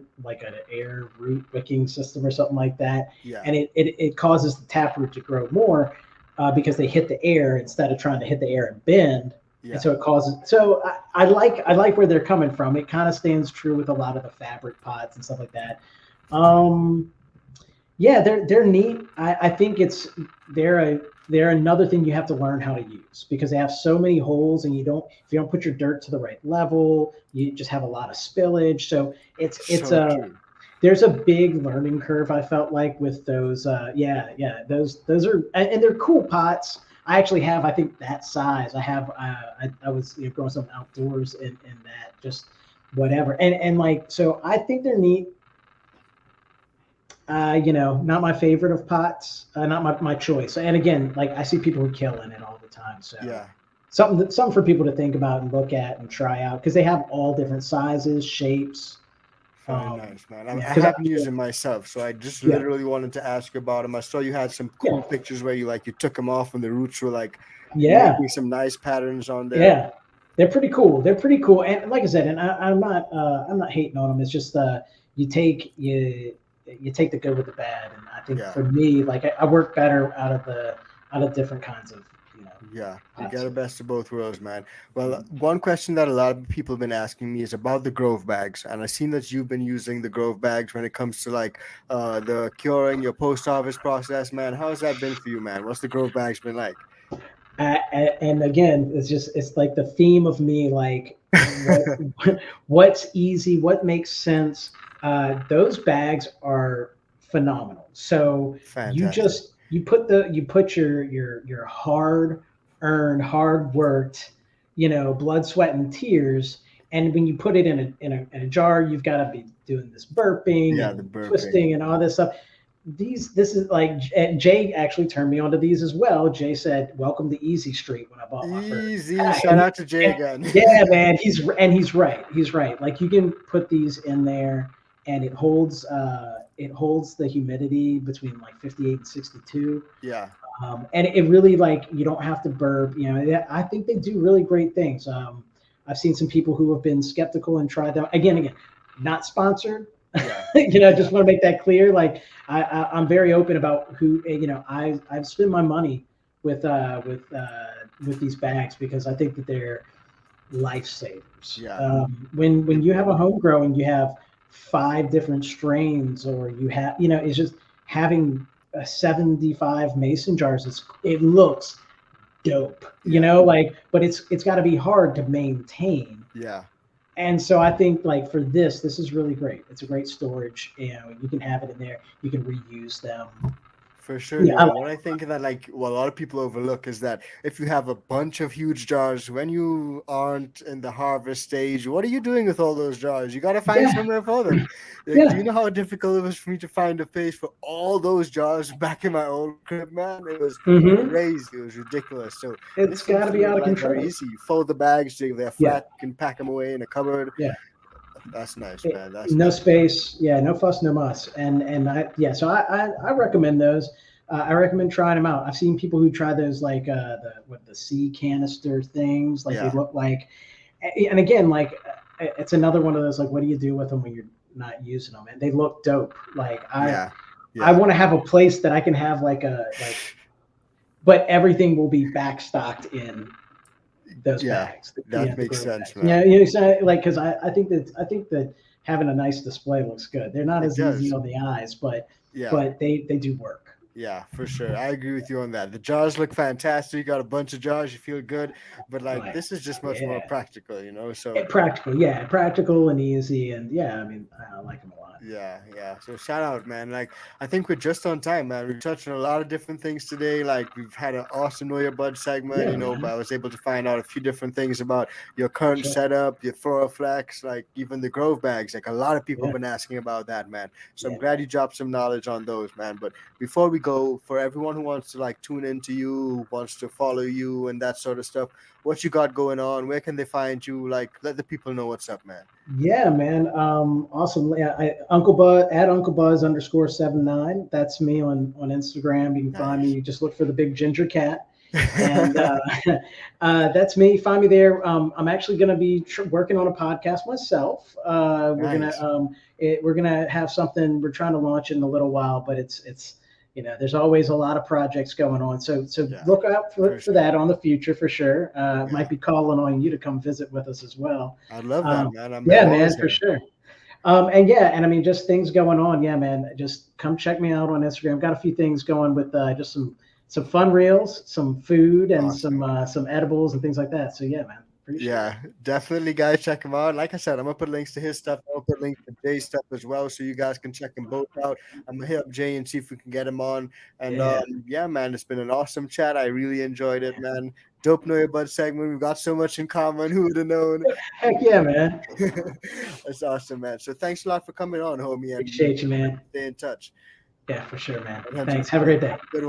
root wicking system or something like that. Yeah. And it causes the taproot to grow more because they hit the air instead of trying to hit the air and bend. Yeah. And so it causes. So I like where they're coming from. It kind of stands true with a lot of the fabric pots and stuff like that. Yeah, they're neat. I think they're another thing you have to learn how to use because they have so many holes, and if you don't put your dirt to the right level, you just have a lot of spillage. So there's a big learning curve. I felt like with those. Those are, and they're cool pots. I actually have, I think, that size. I have. I was growing some outdoors in that, just whatever, and so I think they're neat. Not my favorite of pots, not my choice. And again, I see people who kill in it all the time. So yeah, something for people to think about and look at and try out because they have all different sizes, shapes. Very nice, man. I haven't used them myself, so I just literally wanted to ask about them. I saw you had some cool pictures where you took them off and the roots were making some nice patterns on there. Yeah, they're pretty cool. And like I said, and I'm not hating on them. It's just you take the good with the bad, and I think for me, I work better out of different kinds of you get the best of both worlds, man. Well, one question that a lot of people have been asking me is about the Grove bags, and I've seen that you've been using the Grove bags when it comes to the curing, your post harvest process, man. How has that been for you, man? What's the Grove bags been like? And again, it's like the theme of me, what's easy, what makes sense. Those bags are phenomenal. So fantastic. you put your hard-earned, hard-worked, blood, sweat, and tears. And when you put it in a jar, you've got to be doing this burping, twisting, and all this stuff. This is Jay actually turned me onto these as well. Jay said, "Welcome to Easy Street" when I bought my first. Shout out to Jay again. Yeah, man, he's right. He's right. You can put these in there, and it holds the humidity between 58 and 62. Yeah. And it really you don't have to burp. I think they do really great things. I've seen some people who have been skeptical and tried them. Again, not sponsored. Yeah. Just want to make that clear. I'm very open about who. I've spent my money with these bags because I think that they're lifesavers. Yeah. When you have a home grow and you have 5 different strains, or you have, it's just having 75 mason jars. It looks dope, but it's got to be hard to maintain. Yeah. And so I think for this is really great. It's a great storage. You can have it in there. You can reuse them. For sure. Yeah, what I think that a lot of people overlook is that if you have a bunch of huge jars, when you aren't in the harvest stage, what are you doing with all those jars? You got to find somewhere for them. Do you know how difficult it was for me to find a place for all those jars back in my old crib, man? It was crazy. It was ridiculous. So it's got to be out of control. Very easy. You fold the bags, they're flat. You can pack them away in a cupboard. Yeah. That's nice, man. That's no nice. space. Yeah, no fuss, no muss. And so I recommend those. I recommend trying them out. I've seen people who try those like the sea canister things. Like they look like, and again, like it's another one of those like, what do you do with them when you're not using them? And they look dope. Like I want to have a place that I can have but everything will be backstocked in those bags. That makes sense, man. Yeah, you know, like because I think that having a nice display looks good. They're not as easy on the eyes, but they do work. Yeah, for sure. I agree with you on that. The jars look fantastic. You got a bunch of jars. You feel good, but like this is just much more practical, you know. So practical and easy, and I mean, I like them a lot. Yeah. So shout out, man. Like I think we're just on time, man. We've touched on a lot of different things today. Like we've had an awesome Know Your Bud segment, you know. But I was able to find out a few different things about your current setup, your Floraflex, like even the Grove bags. Like a lot of people have been asking about that, man. So I'm glad you dropped some knowledge on those, man. But before we go, for everyone who wants to like tune into you, who wants to follow you and that sort of stuff, what you got going on? Where can they find you? Like let the people know what's up, man. Yeah, man. Awesome. Yeah, Uncle Buzz at Uncle Buzz _79. That's me on Instagram. You can find me. You just look for the big ginger cat, and that's me. Find me there. I'm actually going to be working on a podcast myself. We're gonna have something. We're trying to launch in a little while, but it's you know, there's always a lot of projects going on. So look out for that on the future for sure. Might be calling on you to come visit with us as well. I love that, man. Man, for sure. And I mean, just things going on. Yeah, man. Just come check me out on Instagram. Got a few things going with just some fun reels, some food, and some edibles and things like that. So yeah, man. Definitely, guys, check him out. Like I said, I'm gonna put links to his stuff. I'll put links to Jay's stuff as well, so you guys can check them both out. I'm gonna hit up Jay and see if we can get him on. And man, it's been an awesome chat. I really enjoyed it, man. Dope Know Your Bud segment. We've got so much in common. Who would have known? Heck yeah, man. That's awesome, man. So thanks a lot for coming on, homie. Appreciate you, man. Stay in touch. Yeah, for sure, man. Thanks. Have a great day. Good one.